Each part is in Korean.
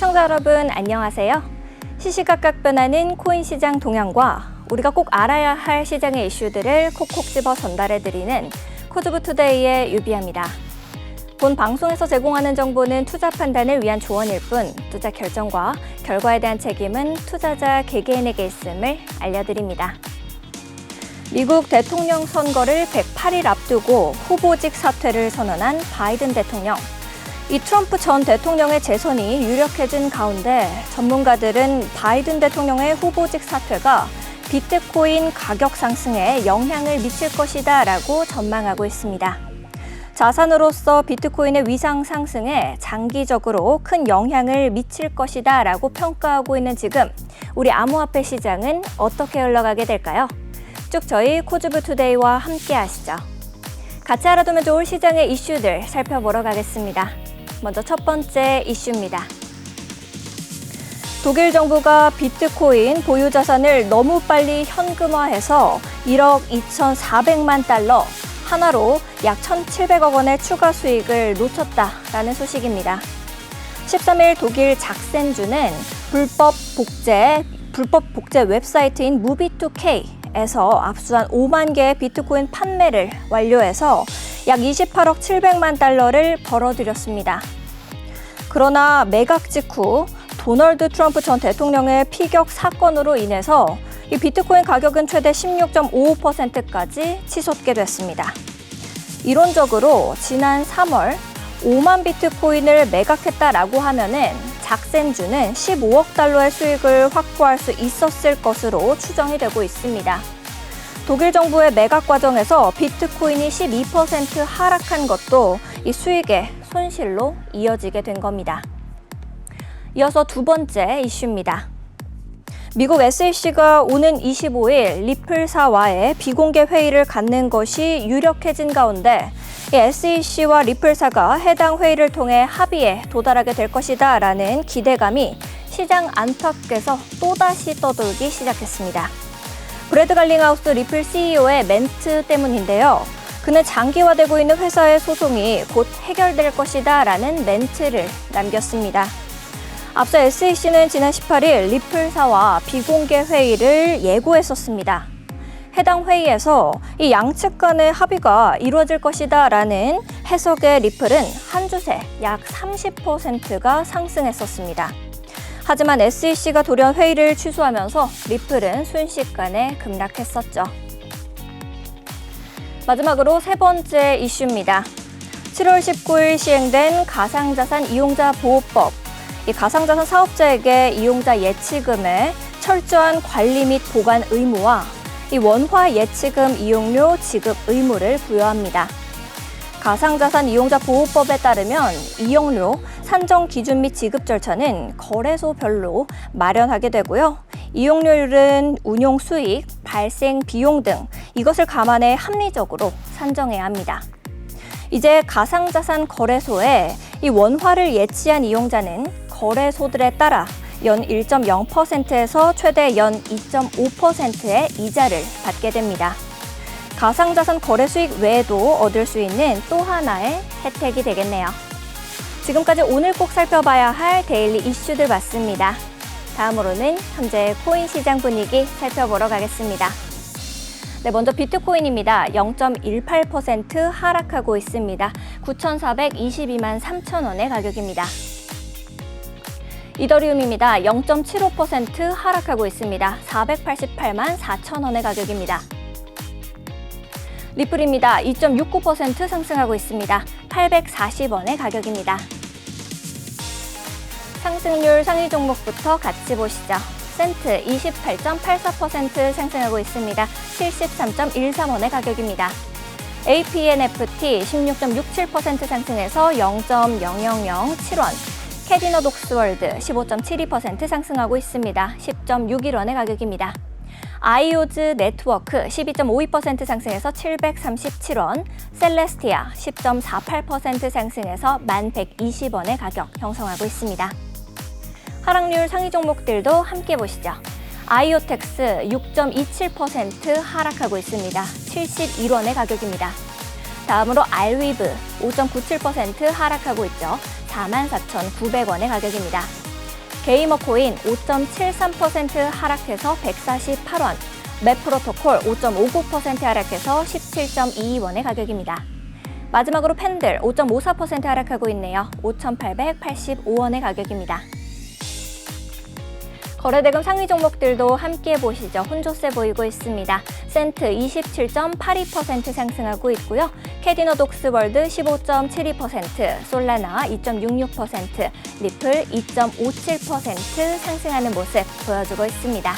시청자 여러분 안녕하세요. 시시각각 변하는 코인 시장 동향과 우리가 꼭 알아야 할 시장의 이슈들을 콕콕 집어 전달해드리는 코드부투데이의 유비아입니다. 본 방송에서 제공하는 정보는 투자 판단을 위한 조언일 뿐 투자 결정과 결과에 대한 책임은 투자자 개개인에게 있음을 알려드립니다. 미국 대통령 선거를 108일 앞두고 후보직 사퇴를 선언한 바이든 대통령. 이 트럼프 전 대통령의 재선이 유력해진 가운데 전문가들은 바이든 대통령의 후보직 사퇴가 비트코인 가격 상승에 영향을 미칠 것이다 라고 전망하고 있습니다. 자산으로서 비트코인의 위상 상승에 장기적으로 큰 영향을 미칠 것이다 라고 평가하고 있는 지금 우리 암호화폐 시장은 어떻게 흘러가게 될까요? 쭉 저희 코드부투데이와 함께 하시죠. 같이 알아두면 좋을 시장의 이슈들 살펴보러 가겠습니다. 먼저 첫 번째 이슈입니다. 독일 정부가 비트코인 보유 자산을 너무 빨리 현금화해서 1억 2,400만 달러, 하나로 약 1,700억 원의 추가 수익을 놓쳤다라는 소식입니다. 13일 독일 작센주는 불법 복제 웹사이트인 무비2K에서 압수한 5만 개의 비트코인 판매를 완료해서 약 28억 700만 달러를 벌어들였습니다. 그러나 매각 직후 도널드 트럼프 전 대통령의 피격 사건으로 인해서 이 비트코인 가격은 최대 16.55%까지 치솟게 됐습니다. 이론적으로 지난 3월 5만 비트코인을 매각했다라고 하면은 작센주는 15억 달러의 수익을 확보할 수 있었을 것으로 추정이 되고 있습니다. 독일 정부의 매각 과정에서 비트코인이 12% 하락한 것도 이 수익의 손실로 이어지게 된 겁니다. 이어서 두 번째 이슈입니다. 미국 SEC가 오는 25일 리플사와의 비공개 회의를 갖는 것이 유력해진 가운데 SEC와 리플사가 해당 회의를 통해 합의에 도달하게 될 것이다 라는 기대감이 시장 안팎에서 또다시 떠돌기 시작했습니다. 브래드 갈링하우스 리플 CEO의 멘트 때문인데요. 그는 장기화되고 있는 회사의 소송이 곧 해결될 것이다 라는 멘트를 남겼습니다. 앞서 SEC는 지난 18일 리플사와 비공개 회의를 예고했었습니다. 해당 회의에서 이 양측 간의 합의가 이루어질 것이다 라는 해석의 리플은 한 주새 약 30%가 상승했었습니다. 하지만 SEC가 돌연 회의를 취소하면서 리플은 순식간에 급락했었죠. 마지막으로 세 번째 이슈입니다. 7월 19일 시행된 가상자산 이용자 보호법. 이 가상자산 사업자에게 이용자 예치금의 철저한 관리 및 보관 의무와 이 원화 예치금 이용료 지급 의무를 부여합니다. 가상자산 이용자 보호법에 따르면 이용료 산정 기준 및 지급 절차는 거래소별로 마련하게 되고요. 이용료율은 운용 수익, 발생 비용 등 이것을 감안해 합리적으로 산정해야 합니다. 이제 가상자산 거래소에 이 원화를 예치한 이용자는 거래소들에 따라 연 1.0%에서 최대 연 2.5%의 이자를 받게 됩니다. 가상자산 거래 수익 외에도 얻을 수 있는 또 하나의 혜택이 되겠네요. 지금까지 오늘 꼭 살펴봐야 할 데일리 이슈들 봤습니다. 다음으로는 현재 코인 시장 분위기 살펴보러 가겠습니다. 네, 먼저 비트코인입니다. 0.18% 하락하고 있습니다. 9,422만 3천 원의 가격입니다. 이더리움입니다. 0.75% 하락하고 있습니다. 488만 4천 원의 가격입니다. 리플입니다. 2.69% 상승하고 있습니다. 840원의 가격입니다. 상승률 상위 종목부터 같이 보시죠. 센트 28.84% 상승하고 있습니다. 73.13원의 가격입니다. APNFT 16.67% 상승해서 0.0007원. 캐디너 독스월드 15.72% 상승하고 있습니다. 10.61원의 가격입니다. 아이오즈 네트워크 12.52% 상승해서 737원, 셀레스티아 10.48% 상승해서 1,120원의 가격 형성하고 있습니다. 하락률 상위 종목들도 함께 보시죠. 아이오텍스 6.27% 하락하고 있습니다. 71원의 가격입니다. 다음으로 알위브 5.97% 하락하고 있죠. 44,900원의 가격입니다. 게이머 코인 5.73% 하락해서 148원, 맵프로토콜 5.59% 하락해서 17.22원의 가격입니다. 마지막으로 펜들 5.54% 하락하고 있네요. 5,885원의 가격입니다. 거래대금 상위 종목들도 함께 보시죠. 혼조세 보이고 있습니다. 센트 27.82% 상승하고 있고요. 캐디너 독스월드 15.72%, 솔라나 2.66%, 리플 2.57% 상승하는 모습 보여주고 있습니다.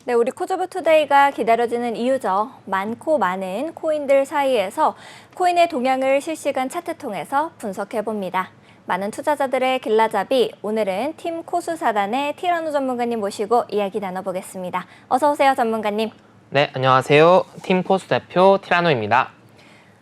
네, 우리 코즈부투데이가 기다려지는 이유죠. 많고 많은 코인들 사이에서 코인의 동향을 실시간 차트 통해서 분석해봅니다. 많은 투자자들의 길라잡이, 오늘은 팀 코수사단의 티라노 전문가님 모시고 이야기 나눠보겠습니다. 어서 오세요, 전문가님. 네, 안녕하세요. 팀 코수 대표 티라노입니다.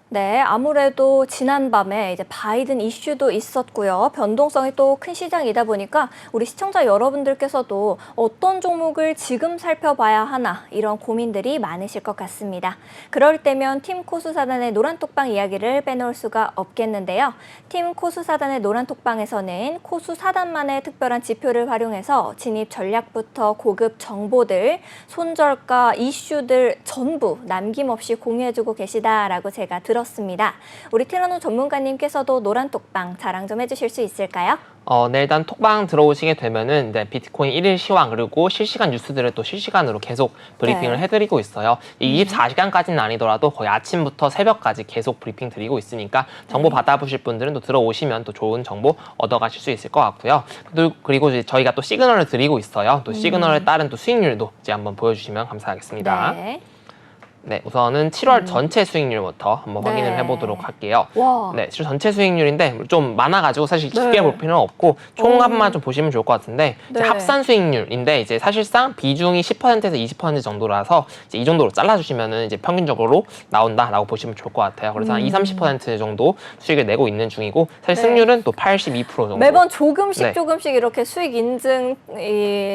네, 아무래도 지난밤에 이제 바이든 이슈도 있었고요. 변동성이 또 큰 시장이다 보니까 우리 시청자 여러분들께서도 어떤 종목을 지금 살펴봐야 하나 이런 고민들이 많으실 것 같습니다. 그럴 때면 팀 코수사단의 노란톡방 이야기를 빼놓을 수가 없겠는데요. 팀 코수사단의 노란톡방에서는 코수사단만의 특별한 지표를 활용해서 진입 전략부터 고급 정보들, 손절가, 이슈들 전부 남김없이 공유해주고 계시다라고 제가 들었습니다. 우리 티라노 전문가님께서도 노란톡방 자랑 좀 해주실 수 있을까요? 네, 일단 톡방 들어오시게 되면은 이제 비트코인 1일 시황 그리고 실시간 뉴스들을 또 실시간으로 계속 브리핑을 해드리고 있어요. 24시간까지는 아니더라도 거의 아침부터 새벽까지 계속 브리핑 드리고 있으니까 정보 받아보실 분들은 또 들어오시면 또 좋은 정보 얻어가실 수 있을 것 같고요. 그리고 이제 저희가 또 시그널을 드리고 있어요. 또 시그널에 따른 또 수익률도 이제 한번 보여주시면 감사하겠습니다. 네, 우선은 7월 전체 수익률부터 한번 확인을 해보도록 할게요. 와. 네, 7월 전체 수익률인데 좀 많아가지고 사실 깊게 볼 필요는 없고 총합만 좀 보시면 좋을 것 같은데 이제 합산 수익률인데 이제 사실상 비중이 10%에서 20% 정도라서 이제 이 정도로 잘라주시면은 이제 평균적으로 나온다라고 보시면 좋을 것 같아요. 그래서 한 20-30% 정도 수익을 내고 있는 중이고 사실 승률은 또 82% 정도. 매번 조금씩 조금씩 이렇게 수익 인증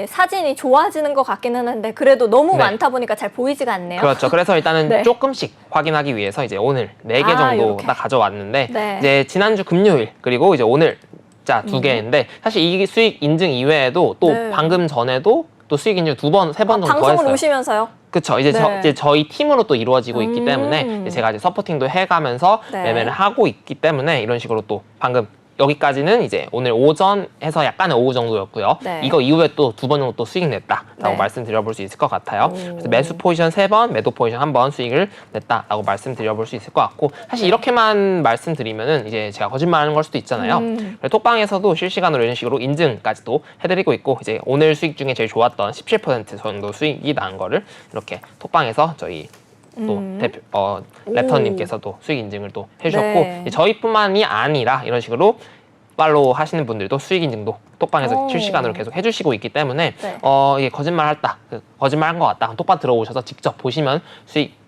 사진이 좋아지는 것 같기는 한데 그래도 너무 많다 보니까 잘 보이지가 않네요. 그렇죠. 그래서 일단은 조금씩 확인하기 위해서 이제 오늘 4개 정도 딱 가져왔는데 이제 지난주 금요일 그리고 이제 오늘 자 2개인데 사실 이 수익 인증 이외에도 또 방금 전에도 또 수익 인증 2번, 3번 정도 더 했어요. 방송을 오시면서요? 그렇죠. 이제 저희 팀으로 또 이루어지고 있기 때문에 이제 제가 이제 서포팅도 해가면서 매매를 하고 있기 때문에 이런 식으로 또 방금 여기까지는 이제 오늘 오전 해서 약간의 오후 정도였고요. 이거 이후에 또 2번 정도 또 수익 냈다라고 말씀드려볼 수 있을 것 같아요. 그래서 매수 포지션 3번, 매도 포지션 1번 수익을 냈다라고 말씀드려볼 수 있을 것 같고 사실 이렇게만 말씀드리면은 이제 제가 거짓말하는 걸 수도 있잖아요. 톡방에서도 실시간으로 이런 식으로 인증까지도 해드리고 있고 이제 오늘 수익 중에 제일 좋았던 17% 정도 수익이 난 거를 이렇게 톡방에서 저희 또 랩터님께서도 수익 인증을 또 해주셨고 저희뿐만이 아니라 이런 식으로 팔로우 하시는 분들도 수익 인증도 톡방에서 실시간으로 계속 해주시고 있기 때문에 이게 거짓말한 것 같다. 톡방 들어오셔서 직접 보시면 수익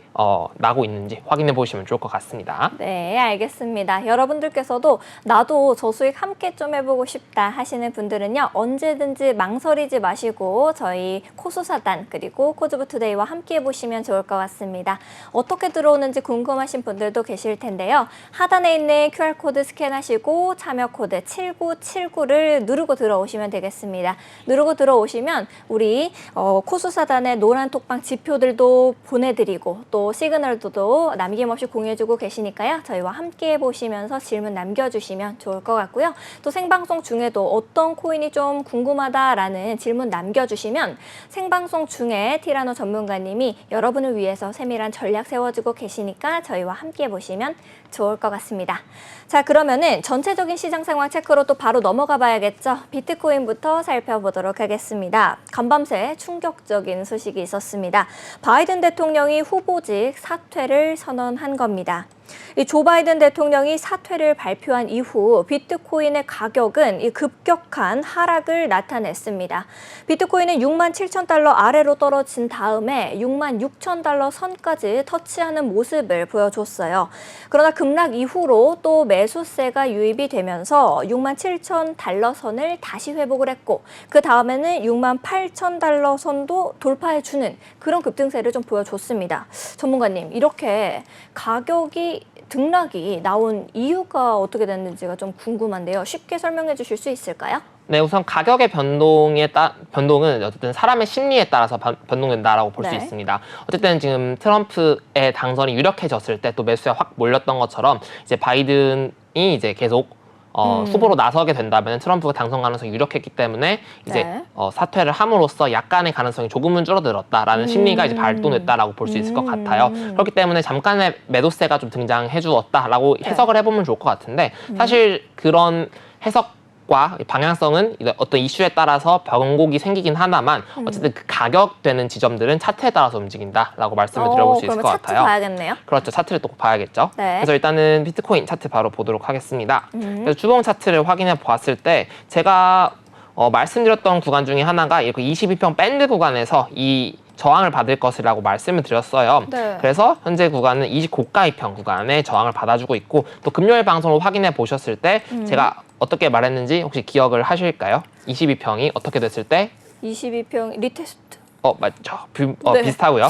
나고 있는지 확인해 보시면 좋을 것 같습니다. 네, 알겠습니다. 여러분들께서도 나도 저수익 함께 좀 해보고 싶다 하시는 분들은요, 언제든지 망설이지 마시고 저희 코수사단 그리고 코즈부투데이와 함께 해보시면 좋을 것 같습니다. 어떻게 들어오는지 궁금하신 분들도 계실 텐데요. 하단에 있는 QR코드 스캔하시고 참여 코드 7979를 누르고 들어오시면 되겠습니다. 누르고 들어오시면 우리 코수사단의 노란 톡방 지표들도 보내드리고 또 시그널도 남김없이 공유해주고 계시니까요. 저희와 함께 해보시면서 질문 남겨주시면 좋을 것 같고요. 또 생방송 중에도 어떤 코인이 좀 궁금하다라는 질문 남겨주시면 생방송 중에 티라노 전문가님이 여러분을 위해서 세밀한 전략 세워주고 계시니까 저희와 함께 보시면 좋을 것 같습니다. 자, 그러면은 전체적인 시장 상황 체크로 또 바로 넘어가 봐야겠죠. 비트코인부터 살펴보도록 하겠습니다. 간밤새 충격적인 소식이 있었습니다. 바이든 대통령이 후보직 사퇴를 선언한 겁니다. 이 조 바이든 대통령이 사퇴를 발표한 이후 비트코인의 가격은 이 급격한 하락을 나타냈습니다. 비트코인은 67,000달러 아래로 떨어진 다음에 66,000달러 선까지 터치하는 모습을 보여줬어요. 그러나 급락 이후로 또 매수세가 유입이 되면서 67,000달러 선을 다시 회복을 했고 그 다음에는 68,000달러 선도 돌파해주는 그런 급등세를 좀 보여줬습니다. 전문가님, 이렇게 가격이 등락이 나온 이유가 어떻게 됐는지가 좀 궁금한데요. 쉽게 설명해 주실 수 있을까요? 네, 우선 가격의 변동은 어쨌든 사람의 심리에 따라서 변동된다라고 볼 수 있습니다. 어쨌든 지금 트럼프의 당선이 유력해졌을 때 또 매수가 확 몰렸던 것처럼 이제 바이든이 이제 계속 후보로 나서게 된다면 트럼프가 당선 가능성이 유력했기 때문에 이제 사퇴를 함으로써 약간의 가능성이 조금은 줄어들었다라는 심리가 이제 발동됐다라고 볼 수 있을 것 같아요. 그렇기 때문에 잠깐의 매도세가 좀 등장해 주었다라고 해석을 해보면 좋을 것 같은데 사실 그런 해석과 방향성은 어떤 이슈에 따라서 변곡이 생기긴 하나만 어쨌든 그 가격되는 지점들은 차트에 따라서 움직인다라고 말씀을 드려볼 수 있을 것 같아요. 차트 봐야겠네요. 그렇죠. 차트를 또 봐야겠죠. 그래서 일단은 비트코인 차트 바로 보도록 하겠습니다. 그래서 주봉 차트를 확인해 보았을 때 제가 말씀드렸던 구간 중에 하나가 이렇게 22평 밴드 구간에서 이 저항을 받을 것이라고 말씀을 드렸어요. 그래서 현재 구간은 29가이평 구간에 저항을 받아주고 있고 또 금요일 방송을 확인해 보셨을 때 제가 어떻게 말했는지 혹시 기억을 하실까요? 22평이 어떻게 됐을 때? 22평 리테스트. 맞죠. 비슷하고요.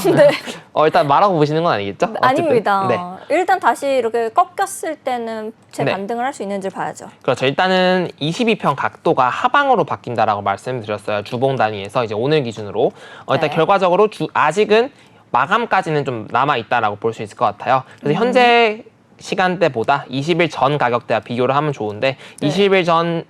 일단 말하고 보시는 건 아니겠죠? 아닙니다. 일단 다시 이렇게 꺾였을 때는 재반등을 할 수 있는지 봐야죠. 그렇죠. 일단은 22평 각도가 하방으로 바뀐다라고 말씀드렸어요. 주봉 단위에서 이제 오늘 기준으로. 일단 결과적으로 아직은 마감까지는 좀 남아있다라고 볼 수 있을 것 같아요. 그래서 현재 시간대보다 20일 전 가격대와 비교를 하면 좋은데 20일 전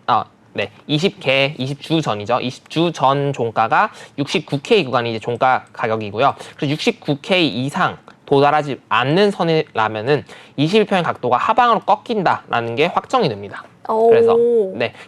20주 전이죠. 20주 전 종가가 69K 구간이 이제 종가 가격이고요. 그래서 69K 이상 도달하지 않는 선이라면은 21평의 각도가 하방으로 꺾인다라는 게 확정이 됩니다. 그래서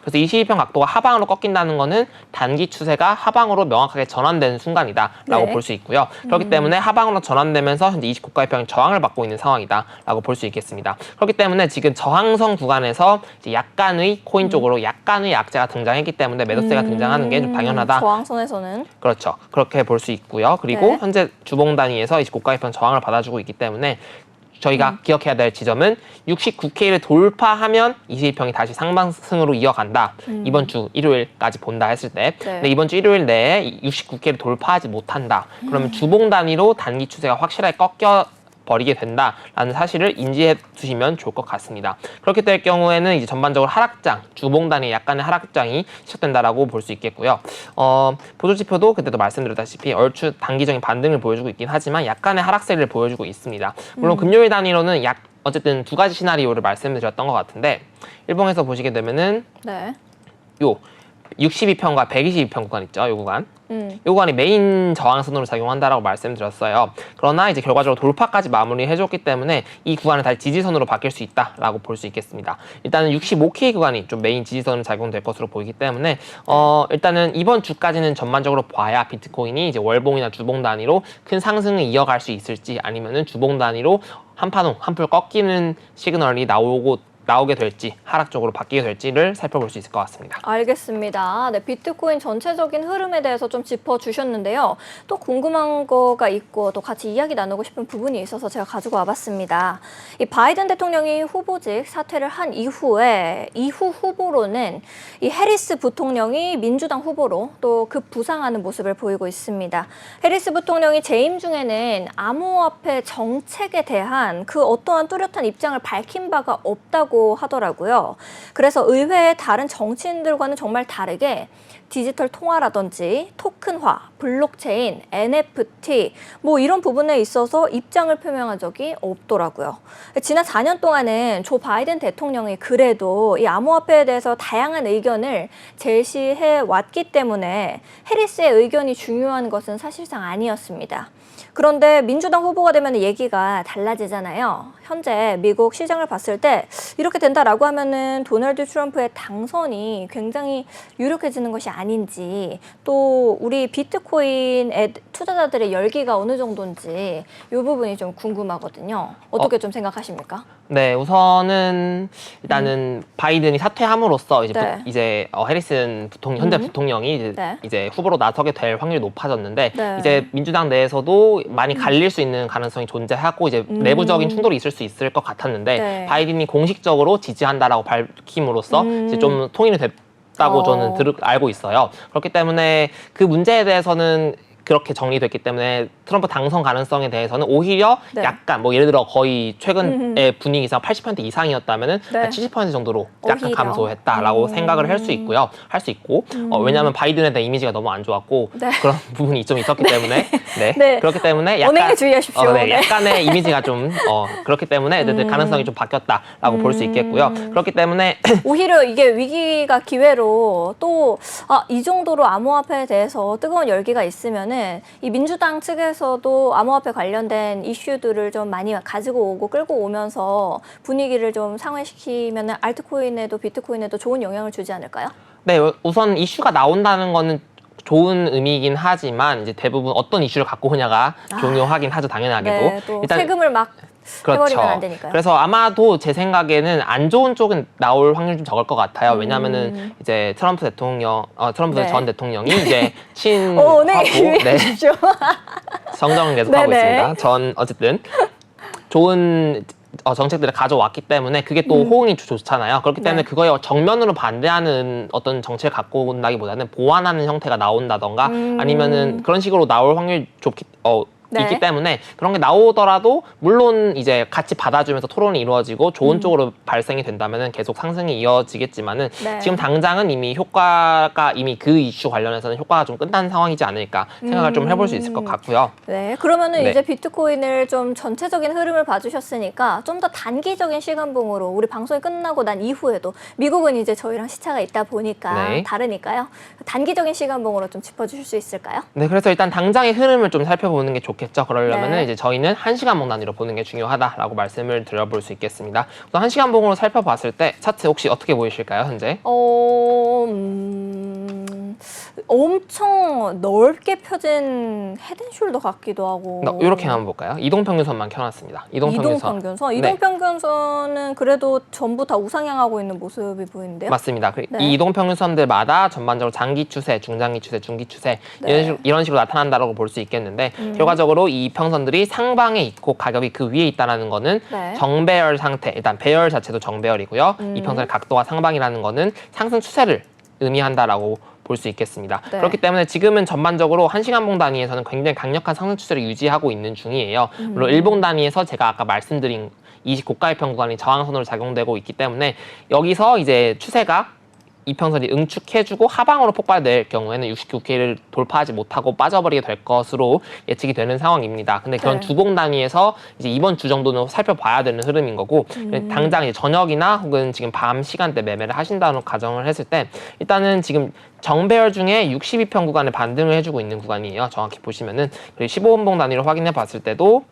22평 각도가 하방으로 꺾인다는 거는 단기 추세가 하방으로 명확하게 전환되는 순간이다라고 볼 수 있고요. 그렇기 때문에 하방으로 전환되면서 현재 29가이평이 저항을 받고 있는 상황이다라고 볼 수 있겠습니다. 그렇기 때문에 지금 저항선 구간에서 이제 약간의 코인 쪽으로 약간의 약재가 등장했기 때문에 매도세가 등장하는 게 좀 당연하다. 저항선에서는 그렇죠. 그렇게 볼 수 있고요. 그리고 현재 주봉 단위에서 29가이평 저항을 받아주고 있기 때문에 저희가 기억해야 될 지점은 69K를 돌파하면 22평이 다시 상승으로 이어간다. 이번 주 일요일까지 본다 했을 때. 근데 이번 주 일요일 내에 69K를 돌파하지 못한다. 그러면 주봉 단위로 단기 추세가 확실하게 버리게 된다라는 사실을 인지해 두시면 좋을 것 같습니다. 그렇게 될 경우에는 이제 전반적으로 하락장, 주봉 단위 약간의 하락장이 시작된다라고 볼 수 있겠고요. 보조지표도 그때도 말씀드렸다시피 얼추 단기적인 반등을 보여주고 있긴 하지만 약간의 하락세를 보여주고 있습니다. 물론 금요일 단위로는 어쨌든 두 가지 시나리오를 말씀드렸던 것 같은데 일봉에서 보시게 되면은 62평과 122평 구간 있죠, 이 구간. 이 구간이 메인 저항선으로 작용한다라고 말씀드렸어요. 그러나 이제 결과적으로 돌파까지 마무리해줬기 때문에 이 구간은 다시 지지선으로 바뀔 수 있다라고 볼 수 있겠습니다. 일단은 65K 구간이 좀 메인 지지선으로 작용될 것으로 보이기 때문에 일단은 이번 주까지는 전반적으로 봐야 비트코인이 이제 월봉이나 주봉 단위로 큰 상승을 이어갈 수 있을지 아니면은 주봉 단위로 한풀 꺾이는 시그널이 나오게 될지 하락 쪽으로 바뀌게 될지를 살펴볼 수 있을 것 같습니다. 알겠습니다. 네, 비트코인 전체적인 흐름에 대해서 좀 짚어주셨는데요. 또 궁금한 거가 있고 또 같이 이야기 나누고 싶은 부분이 있어서 제가 가지고 와봤습니다. 이 바이든 대통령이 후보직 사퇴를 한 이후에 이후 후보로는 이 해리스 부통령이 민주당 후보로 또 급부상하는 모습을 보이고 있습니다. 해리스 부통령이 재임 중에는 암호화폐 정책에 대한 그 어떠한 뚜렷한 입장을 밝힌 바가 없다고 하더라고요. 그래서 의회의 다른 정치인들과는 정말 다르게 디지털 통화라든지 토큰화, 블록체인, NFT 뭐 이런 부분에 있어서 입장을 표명한 적이 없더라고요. 지난 4년 동안은 조 바이든 대통령이 그래도 이 암호화폐에 대해서 다양한 의견을 제시해 왔기 때문에 해리스의 의견이 중요한 것은 사실상 아니었습니다. 그런데 민주당 후보가 되면 얘기가 달라지잖아요. 현재 미국 시장을 봤을 때 이렇게 된다라고 하면은 도널드 트럼프의 당선이 굉장히 유력해지는 것이 아닌지, 또 우리 비트코인 투자자들의 열기가 어느 정도인지 이 부분이 좀 궁금하거든요. 어떻게 좀 생각하십니까? 네, 우선은 일단은 바이든이 사퇴함으로써 이제 해리슨 현재 부통령이 이제 후보로 나서게 될 확률이 높아졌는데 이제 민주당 내에서도 많이 갈릴 수 있는 가능성이 존재하고 이제 내부적인 충돌이 있을 수 있을 것 같았는데 바이든이 공식적으로 지지한다라고 밝힘으로써 이제 좀 통일이 됐다고 저는 알고 있어요. 그렇기 때문에 그 문제에 대해서는 그렇게 정리됐기 때문에 트럼프 당선 가능성에 대해서는 오히려 약간 뭐 예를 들어 거의 최근의 분위기상 80% 이상이었다면은 70% 정도로 약간 감소했다라고 생각을 할 수 있고요. 왜냐하면 바이든에 대한 이미지가 너무 안 좋았고 그런 부분이 좀 있었기 때문에 그렇기 때문에 언행에 주의하십시오. 약간의 이미지가 좀 그렇기 때문에 가능성이 좀 바뀌었다라고 볼 수 있겠고요. 그렇기 때문에 오히려 이게 위기가 기회로 또 이 정도로 암호화폐에 대해서 뜨거운 열기가 있으면은 이 민주당 측에서도 암호화폐 관련된 이슈들을 좀 많이 가지고 오고 끌고 오면서 분위기를 좀 상회시키면 알트코인에도 비트코인에도 좋은 영향을 주지 않을까요? 네, 우선 이슈가 나온다는 거는 좋은 의미이긴 하지만 이제 대부분 어떤 이슈를 갖고 오냐가 중요하긴 하죠, 당연하게도. 네, 또 일단 세금을 막 해버리면 안 되니까요. 그래서 아마도 제 생각에는 안 좋은 쪽은 나올 확률이 좀 적을 것 같아요. 왜냐하면은 이제 트럼프 전 대통령이 이제 친화보 정정은 계속하고 있습니다. 어쨌든 좋은 정책들을 가져왔기 때문에 그게 또 호응이 좋잖아요. 그렇기 때문에 그거에 정면으로 반대하는 어떤 정책을 갖고 온다기보다는 보완하는 형태가 나온다던가 아니면은 그런 식으로 나올 확률이 있기 때문에 그런 게 나오더라도 물론 이제 같이 받아주면서 토론이 이루어지고 좋은 쪽으로 발생이 된다면은 계속 상승이 이어지겠지만은 지금 당장은 이미 그 이슈 관련해서는 효과가 좀 끝난 상황이지 않을까 생각을 좀 해볼 수 있을 것 같고요. 네, 그러면은 이제 비트코인을 좀 전체적인 흐름을 봐주셨으니까 좀 더 단기적인 시간봉으로 우리 방송이 끝나고 난 이후에도 미국은 이제 저희랑 시차가 있다 보니까 다르니까요. 단기적인 시간봉으로 좀 짚어주실 수 있을까요? 네, 그래서 일단 당장의 흐름을 좀 살펴보는 게 좋겠죠. 그러려면은 이제 저희는 1시간봉 단위로 보는 게 중요하다라고 말씀을 드려볼 수 있겠습니다. 우선 1시간봉으로 살펴봤을 때 차트 혹시 어떻게 보이실까요, 현재? 엄청 넓게 펴진 헤드앤숄더 같기도 하고. 이렇게 한번 볼까요? 이동평균선만 켜놨습니다. 이동평균선? 이동평균선은 그래도 전부 다 우상향하고 있는 모습이 보이는데요? 맞습니다. 이 이동평균선들마다 전반적으로 장기 추세, 중장기 추세, 중기 추세 이런 식으로 나타난다고 볼 수 있겠는데 결과적으로 이 평선들이 상방에 있고 가격이 그 위에 있다는 거는 정배열 상태, 일단 배열 자체도 정배열이고요. 이 평선의 각도가 상방이라는 거는 상승 추세를 의미한다라고 볼 수 있겠습니다. 그렇기 때문에 지금은 전반적으로 1시간봉 단위에서는 굉장히 강력한 상승 추세를 유지하고 있는 중이에요. 물론 1봉 단위에서 제가 아까 말씀드린 20 고가의 평 구간이 저항선으로 작용되고 있기 때문에 여기서 이제 추세가 이평선이 응축해주고 하방으로 폭발될 경우에는 69K를 돌파하지 못하고 빠져버리게 될 것으로 예측이 되는 상황입니다. 근데 그런 네. 주봉 단위에서 이제 이번 주 정도는 살펴봐야 되는 흐름인 거고 당장 이제 저녁이나 혹은 지금 밤 시간대 매매를 하신다는 가정을 했을 때 일단은 지금 정배열 중에 62평 구간에 반등을 해주고 있는 구간이에요. 정확히 보시면은 그리고 15분봉 단위로 확인해 봤을 때도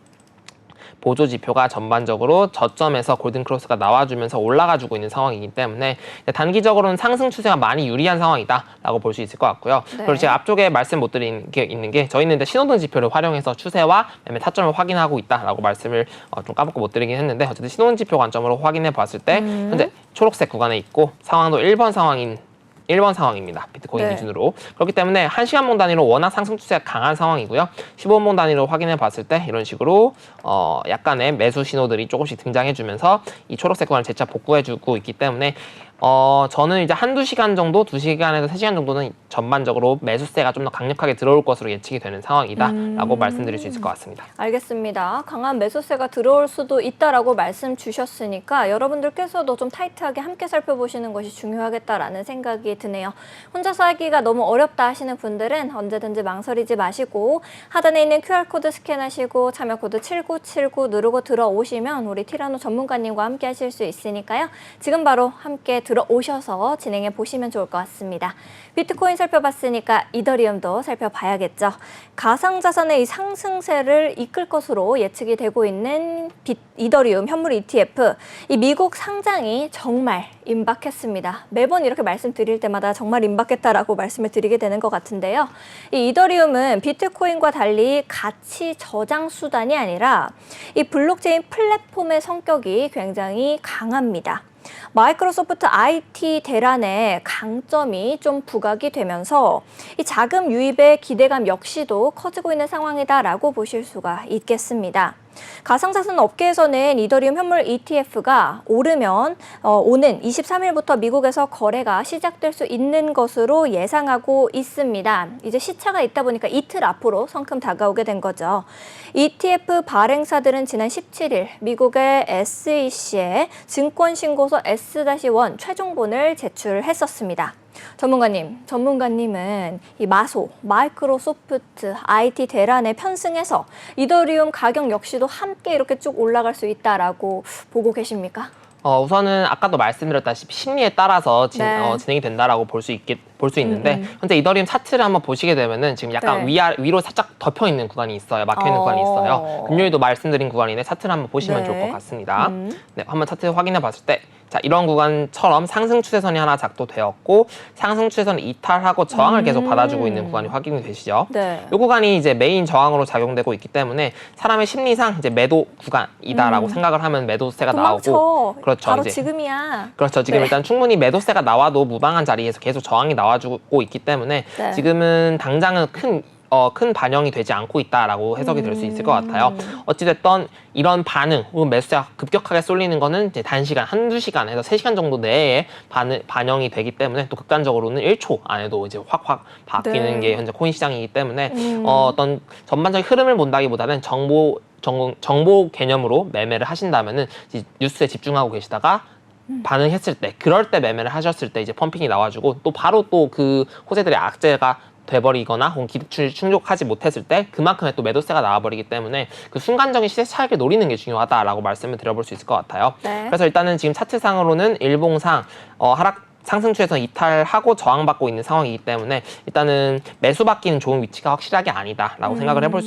보조 지표가 전반적으로 저점에서 골든크로스가 나와주면서 올라가주고 있는 상황이기 때문에 단기적으로는 상승 추세가 많이 유리한 상황이다라고 볼 수 있을 것 같고요. 네. 그리고 제가 앞쪽에 말씀 못 드린 게 있는 게 저희는 이제 신호등 지표를 활용해서 추세와 매매 타점을 확인하고 있다라고 말씀을 좀 까먹고 못 드리긴 했는데 어쨌든 신호등 지표 관점으로 확인해 봤을 때 현재 초록색 구간에 있고 상황도 1번 상황입니다. 비트코인 네. 기준으로. 그렇기 때문에 1시간봉 단위로 워낙 상승 추세가 강한 상황이고요. 15분봉 단위로 확인해 봤을 때 이런 식으로 약간의 매수 신호들이 조금씩 등장해주면서 이 초록색 구간을 재차 복구해주고 있기 때문에 저는 이제 한두 시간 정도, 2시간에서 3시간 정도는 전반적으로 매수세가 좀 더 강력하게 들어올 것으로 예측이 되는 상황이다라고 말씀드릴 수 있을 것 같습니다. 알겠습니다. 강한 매수세가 들어올 수도 있다라고 말씀 주셨으니까 여러분들께서도 좀 타이트하게 함께 살펴보시는 것이 중요하겠다라는 생각이 드네요. 혼자서 하기가 너무 어렵다 하시는 분들은 언제든지 망설이지 마시고 하단에 있는 QR코드 스캔하시고 참여코드 7979 누르고 들어오시면 우리 티라노 전문가님과 함께 하실 수 있으니까요. 지금 바로 함께 들어오셔서 진행해 보시면 좋을 것 같습니다. 비트코인 살펴봤으니까 이더리움도 살펴봐야겠죠. 가상자산의 이 상승세를 이끌 것으로 예측이 되고 있는 이더리움 현물 ETF, 이 미국 상장이 정말 임박했습니다. 매번 이렇게 말씀드릴 때마다 정말 임박했다라고 말씀을 드리게 되는 것 같은데요. 이 이더리움은 비트코인과 달리 가치 저장 수단이 아니라 이 블록체인 플랫폼의 성격이 굉장히 강합니다. 마이크로소프트 IT 대란의 강점이 좀 부각이 되면서 이 자금 유입의 기대감 역시도 커지고 있는 상황이다라고 보실 수가 있겠습니다. 가상자산 업계에서는 이더리움 현물 ETF가 오르면 오는 23일부터 미국에서 거래가 시작될 수 있는 것으로 예상하고 있습니다. 이제 시차가 있다 보니까 이틀 앞으로 성큼 다가오게 된 거죠. ETF 발행사들은 지난 17일 미국의 SEC에 증권신고서 S-1 최종본을 제출했었습니다. 전문가님은 이 마이크로소프트 IT 대란에 편승해서 이더리움 가격 역시도 함께 이렇게 쭉 올라갈 수 있다라고 보고 계십니까? 우선은 아까도 말씀드렸다시피 심리에 따라서 네. 진행이 된다라고 볼 수 있는데 현재 이더리움 차트를 한번 보시게 되면은 지금 약간 네. 위로 살짝 덮여 있는 구간이 있어요. 막혀 있는 구간이 있어요. 금요일도 말씀드린 구간인데 차트를 한번 보시면 네. 좋을 것 같습니다. 네, 한번 차트 확인해 봤을 때 자, 이런 구간처럼 상승 추세선이 하나 작도되었고 상승 추세선을 이탈하고 저항을 계속 받아주고 있는 구간이 확인이 되시죠? 네. 이 구간이 이제 메인 저항으로 작용되고 있기 때문에 사람의 심리상 이제 매도 구간이다라고 생각을 하면 매도세가 도망쳐. 나오고 그렇죠. 바로 이제 지금이야. 그렇죠. 지금 네. 일단 충분히 매도세가 나와도 무방한 자리에서 계속 저항이 나와주고 있기 때문에 네. 지금은 당장은 큰 반영이 되지 않고 있다라고 해석이 될 수 있을 것 같아요. 어찌됐든 이런 반응, 혹은 매수세가 급격하게 쏠리는 거는 이제 단시간, 한두 시간에서 3시간 정도 내에 반영이 되기 때문에 또 극단적으로는 1초 안에도 이제 확 바뀌는 네. 게 현재 코인 시장이기 때문에 어떤 전반적인 흐름을 본다기보다는 정보 개념으로 매매를 하신다면은 이제 뉴스에 집중하고 계시다가 반응했을 때, 그럴 때 매매를 하셨을 때 이제 펌핑이 나와주고 또 바로 또 그 호재들의 악재가 돼버리거나 혹은 기대치를 충족하지 못했을 때 그만큼의 또 매도세가 나와버리기 때문에 그 순간적인 시세 차익을 노리는 게 중요하다라고 말씀을 드려볼 수 있을 것 같아요. 네. 그래서 일단은 지금 차트상으로는 일봉상 하락 상승 추세에서 이탈하고 저항받고 있는 상황이기 때문에 일단은 매수받기는 좋은 위치가 확실하게 아니다라고 생각을 해볼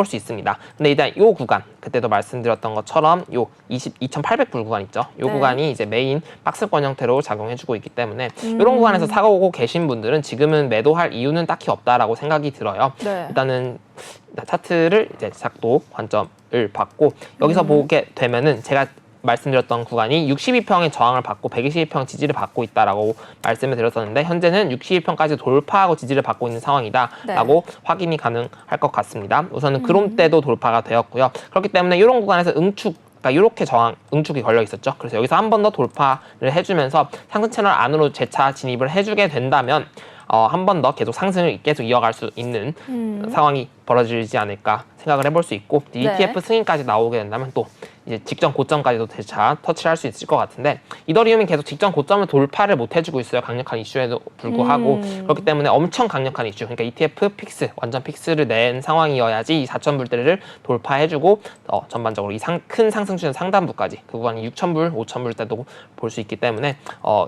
수 있습니다. 근데 일단 요 구간, 그때도 말씀드렸던 것처럼 요 22,800불 구간 있죠. 요 네. 구간이 이제 메인 박스권 형태로 작용해주고 있기 때문에 이런 구간에서 사고 계신 분들은 지금은 매도할 이유는 딱히 없다라고 생각이 들어요. 네. 일단은 차트를 이제 작도 관점을 받고 여기서 보게 되면은 제가 말씀드렸던 구간이 62평의 저항을 받고 122평 지지를 받고 있다라고 말씀을 드렸었는데 현재는 62평까지 돌파하고 지지를 받고 있는 상황이다라고 확인이 가능할 것 같습니다. 우선은 그롬대도 돌파가 되었고요. 그렇기 때문에 이런 구간에서 그러니까 이렇게 응축이 걸려 있었죠. 그래서 여기서 한 번 더 돌파를 해주면서 상승 채널 안으로 재차 진입을 해주게 된다면 한 번 더 계속 상승을 계속 이어갈 수 있는 상황이 벌어지지 않을까 생각을 해볼 수 있고 ETF 승인까지 나오게 된다면 또 이제 직전 고점까지도 재차 터치를 할 수 있을 것 같은데 이더리움이 계속 직전 고점을 돌파를 못 해주고 있어요. 강력한 이슈에도 불구하고 그렇기 때문에 엄청 강력한 이슈, 그러니까 ETF 픽스, 완전 픽스를 낸 상황이어야지 이 4,000불대를 돌파해주고 전반적으로 이 큰 상승 추세 상단부까지 그 구간이 6,000불, 5,000불대도 볼 수 있기 때문에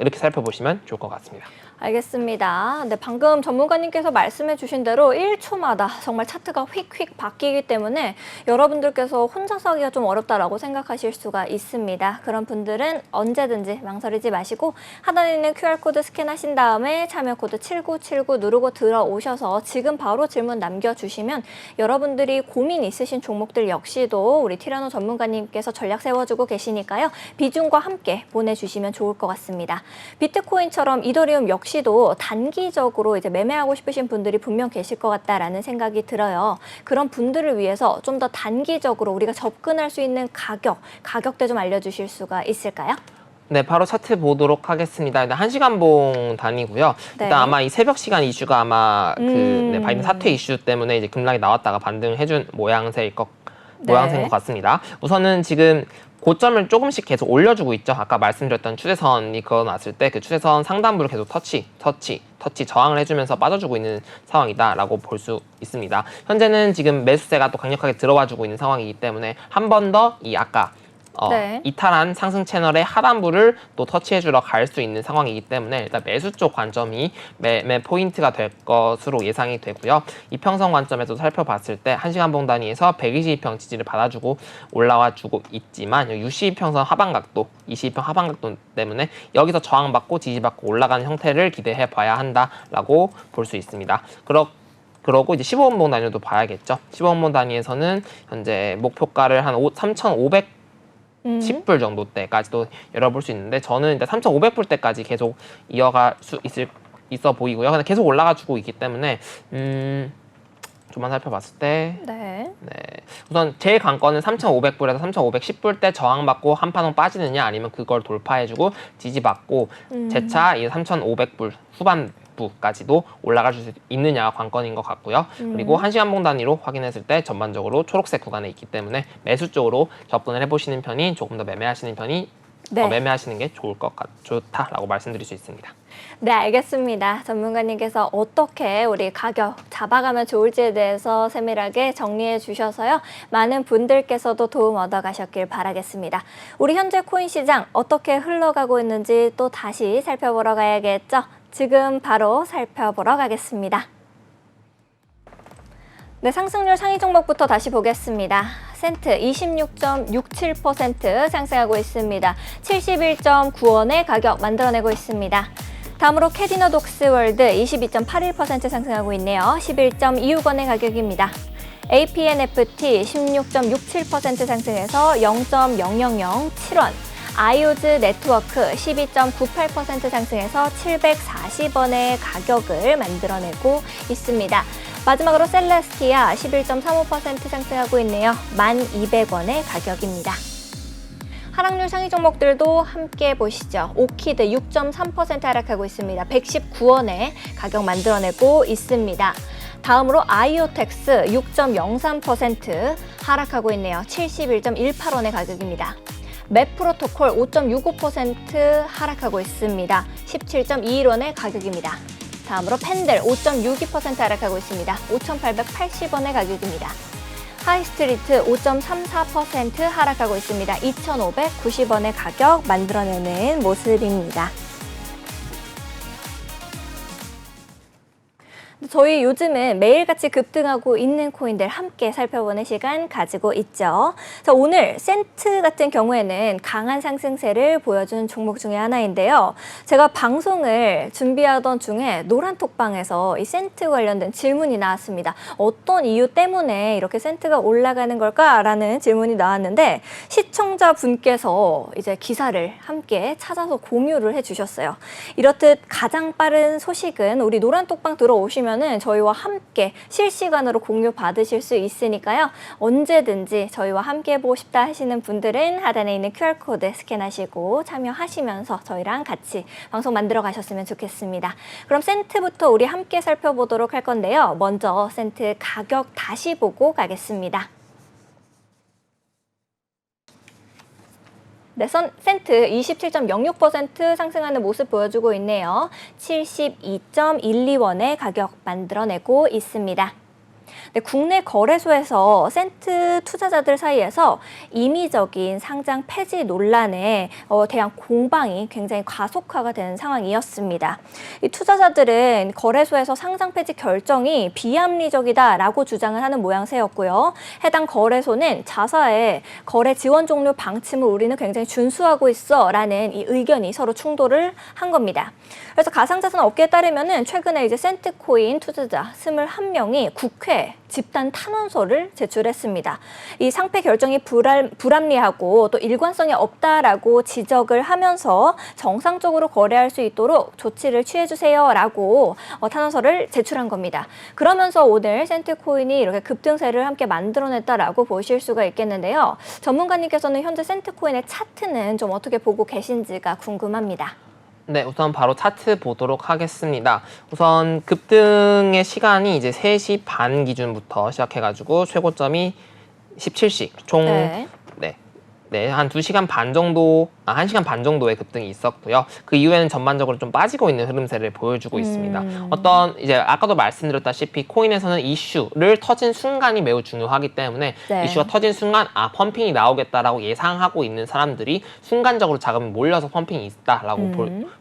이렇게 살펴보시면 좋을 것 같습니다. 알겠습니다. 네, 방금 전문가님께서 말씀해 주신 대로 1초마다 정말 차트가 휙휙 바뀌기 때문에 여러분들께서 혼자서 하기가 좀 어렵다라고 생각하실 수가 있습니다. 그런 분들은 언제든지 망설이지 마시고 하단에 있는 QR코드 스캔하신 다음에 참여 코드 7979 누르고 들어오셔서 지금 바로 질문 남겨주시면 여러분들이 고민 있으신 종목들 역시도 우리 티라노 전문가님께서 전략 세워주고 계시니까요. 비중과 함께 보내주시면 좋을 것 같습니다. 비트코인처럼 이더리움 역시도 단기적으로 이제 매매하고 싶으신 분들이 분명 계실 것 같다라는 생각이 들어요. 그런 분들을 위해서 좀 더 단기적으로 우리가 접근할 수 있는 가격대 좀 알려주실 수가 있을까요? 네, 바로 차트 보도록 하겠습니다. 일단 1시간봉 단위고요. 네. 일단 아마 이 새벽 시간 이슈가 아마 바이든 사퇴 이슈 때문에 이제 급락이 나왔다가 반등해준 모양새인 것 같습니다. 우선은 지금 고점을 조금씩 계속 올려주고 있죠. 아까 말씀드렸던 추세선이 그어놨을 때 그 추세선 상단부를 계속 터치 저항을 해주면서 빠져주고 있는 상황이다라고 볼 수 있습니다. 현재는 지금 매수세가 또 강력하게 들어와주고 있는 상황이기 때문에 한 번 더 이 아까 이탈한 상승 채널의 하단부를 또 터치해주러 갈 수 있는 상황이기 때문에 일단 매수 쪽 관점이 매 포인트가 될 것으로 예상이 되고요. 이평선 관점에서 살펴봤을 때 1시간 봉 단위에서 122평 지지를 받아주고 올라와주고 있지만 62평선 하방각도, 22평 하방각도 때문에 여기서 저항받고 지지받고 올라가는 형태를 기대해 봐야 한다라고 볼 수 있습니다. 그러고 이제 15분봉 단위도 봐야겠죠. 15분봉 단위에서는 현재 목표가를 한 3,500 10불 정도 때까지도 열어볼 수 있는데 저는 일단 3,500불 때까지 계속 이어갈 수 있어 보이고요. 근데 계속 올라가주고 있기 때문에 좀만 살펴봤을 때 우선 제일 관건은 3,500불에서 3,510불 때 저항받고 한 파동 빠지느냐 아니면 그걸 돌파해주고 지지받고 재차 이 3,500불 후반부까지도 올라갈 수 있느냐가 관건인 것 같고요. 그리고 1시간봉 단위로 확인했을 때 전반적으로 초록색 구간에 있기 때문에 매수 쪽으로 접근을 해보시는 편이 조금 더 매매하시는 편이 매매하시는 게 좋다라고 말씀드릴 수 있습니다. 네, 알겠습니다. 전문가님께서 어떻게 우리 가격 잡아가면 좋을지에 대해서 세밀하게 정리해 주셔서요. 많은 분들께서도 도움 얻어가셨길 바라겠습니다. 우리 현재 코인 시장 어떻게 흘러가고 있는지 또 다시 살펴보러 가야겠죠? 지금 바로 살펴보러 가겠습니다. 네, 상승률 상위 종목부터 다시 보겠습니다. 센트 26.67% 상승하고 있습니다. 71.9원의 가격 만들어내고 있습니다. 다음으로 캐디너 독스월드 22.81% 상승하고 있네요. 11.26원의 가격입니다. APNFT 16.67% 상승해서 0.0007원. 아이오즈 네트워크 12.98% 상승해서 740원의 가격을 만들어내고 있습니다. 마지막으로 셀레스티아 11.35% 상승하고 있네요. 1,200원의 가격입니다. 하락률 상위 종목들도 함께 보시죠. 오키드 6.3% 하락하고 있습니다. 119원의 가격 만들어내고 있습니다. 다음으로 아이오텍스 6.03% 하락하고 있네요. 71.18원의 가격입니다. 맵프로토콜 5.65% 하락하고 있습니다. 17.21원의 가격입니다. 다음으로 펜델 5.62% 하락하고 있습니다. 5,880원의 가격입니다. 하이스트리트 5.34% 하락하고 있습니다. 2,590원의 가격 만들어내는 모습입니다. 저희 요즘은 매일같이 급등하고 있는 코인들 함께 살펴보는 시간 가지고 있죠. 자, 오늘 센트 같은 경우에는 강한 상승세를 보여준 종목 중에 하나인데요. 제가 방송을 준비하던 중에 노란톡방에서 이 센트 관련된 질문이 나왔습니다. 어떤 이유 때문에 이렇게 센트가 올라가는 걸까라는 질문이 나왔는데 시청자분께서 이제 기사를 함께 찾아서 공유를 해주셨어요. 이렇듯 가장 빠른 소식은 우리 노란톡방 들어오시면 저희와 함께 실시간으로 공유 받으실 수 있으니까요. 언제든지 저희와 함께 해보고 싶다 하시는 분들은 하단에 있는 QR코드 스캔하시고 참여하시면서 저희랑 같이 방송 만들어 가셨으면 좋겠습니다. 그럼 센트부터 우리 함께 살펴보도록 할 건데요. 먼저 센트 가격 다시 보고 가겠습니다. 네, 센트 27.06% 상승하는 모습 보여주고 있네요. 72.12원의 가격 만들어내고 있습니다. 네, 국내 거래소에서 센트 투자자들 사이에서 임의적인 상장 폐지 논란에 대한 공방이 굉장히 가속화가 되는 상황이었습니다. 이 투자자들은 거래소에서 상장 폐지 결정이 비합리적이다라고 주장을 하는 모양새였고요. 해당 거래소는 자사의 거래 지원 종료 방침을 우리는 굉장히 준수하고 있어라는 이 의견이 서로 충돌을 한 겁니다. 그래서 가상자산 업계에 따르면은 최근에 이제 센트코인 투자자 21명이 국회 집단 탄원서를 제출했습니다. 이 상패 결정이 불합리하고 또 일관성이 없다라고 지적을 하면서 정상적으로 거래할 수 있도록 조치를 취해주세요라고 탄원서를 제출한 겁니다. 그러면서 오늘 센트코인이 이렇게 급등세를 함께 만들어냈다라고 보실 수가 있겠는데요. 전문가님께서는 현재 센트코인의 차트는 좀 어떻게 보고 계신지가 궁금합니다. 네, 우선 바로 차트 보도록 하겠습니다. 우선 급등의 시간이 이제 3시 반 기준부터 시작해가지고 최고점이 17시, 총 한 2시간 반 정도, 1시간 반 정도의 급등이 있었고요. 그 이후에는 전반적으로 좀 빠지고 있는 흐름세를 보여주고 있습니다. 어떤 이제 아까도 말씀드렸다시피 코인에서는 이슈를 터진 순간이 매우 중요하기 때문에 이슈가 터진 순간 펌핑이 나오겠다라고 예상하고 있는 사람들이 순간적으로 자금이 몰려서 펌핑이 있다라고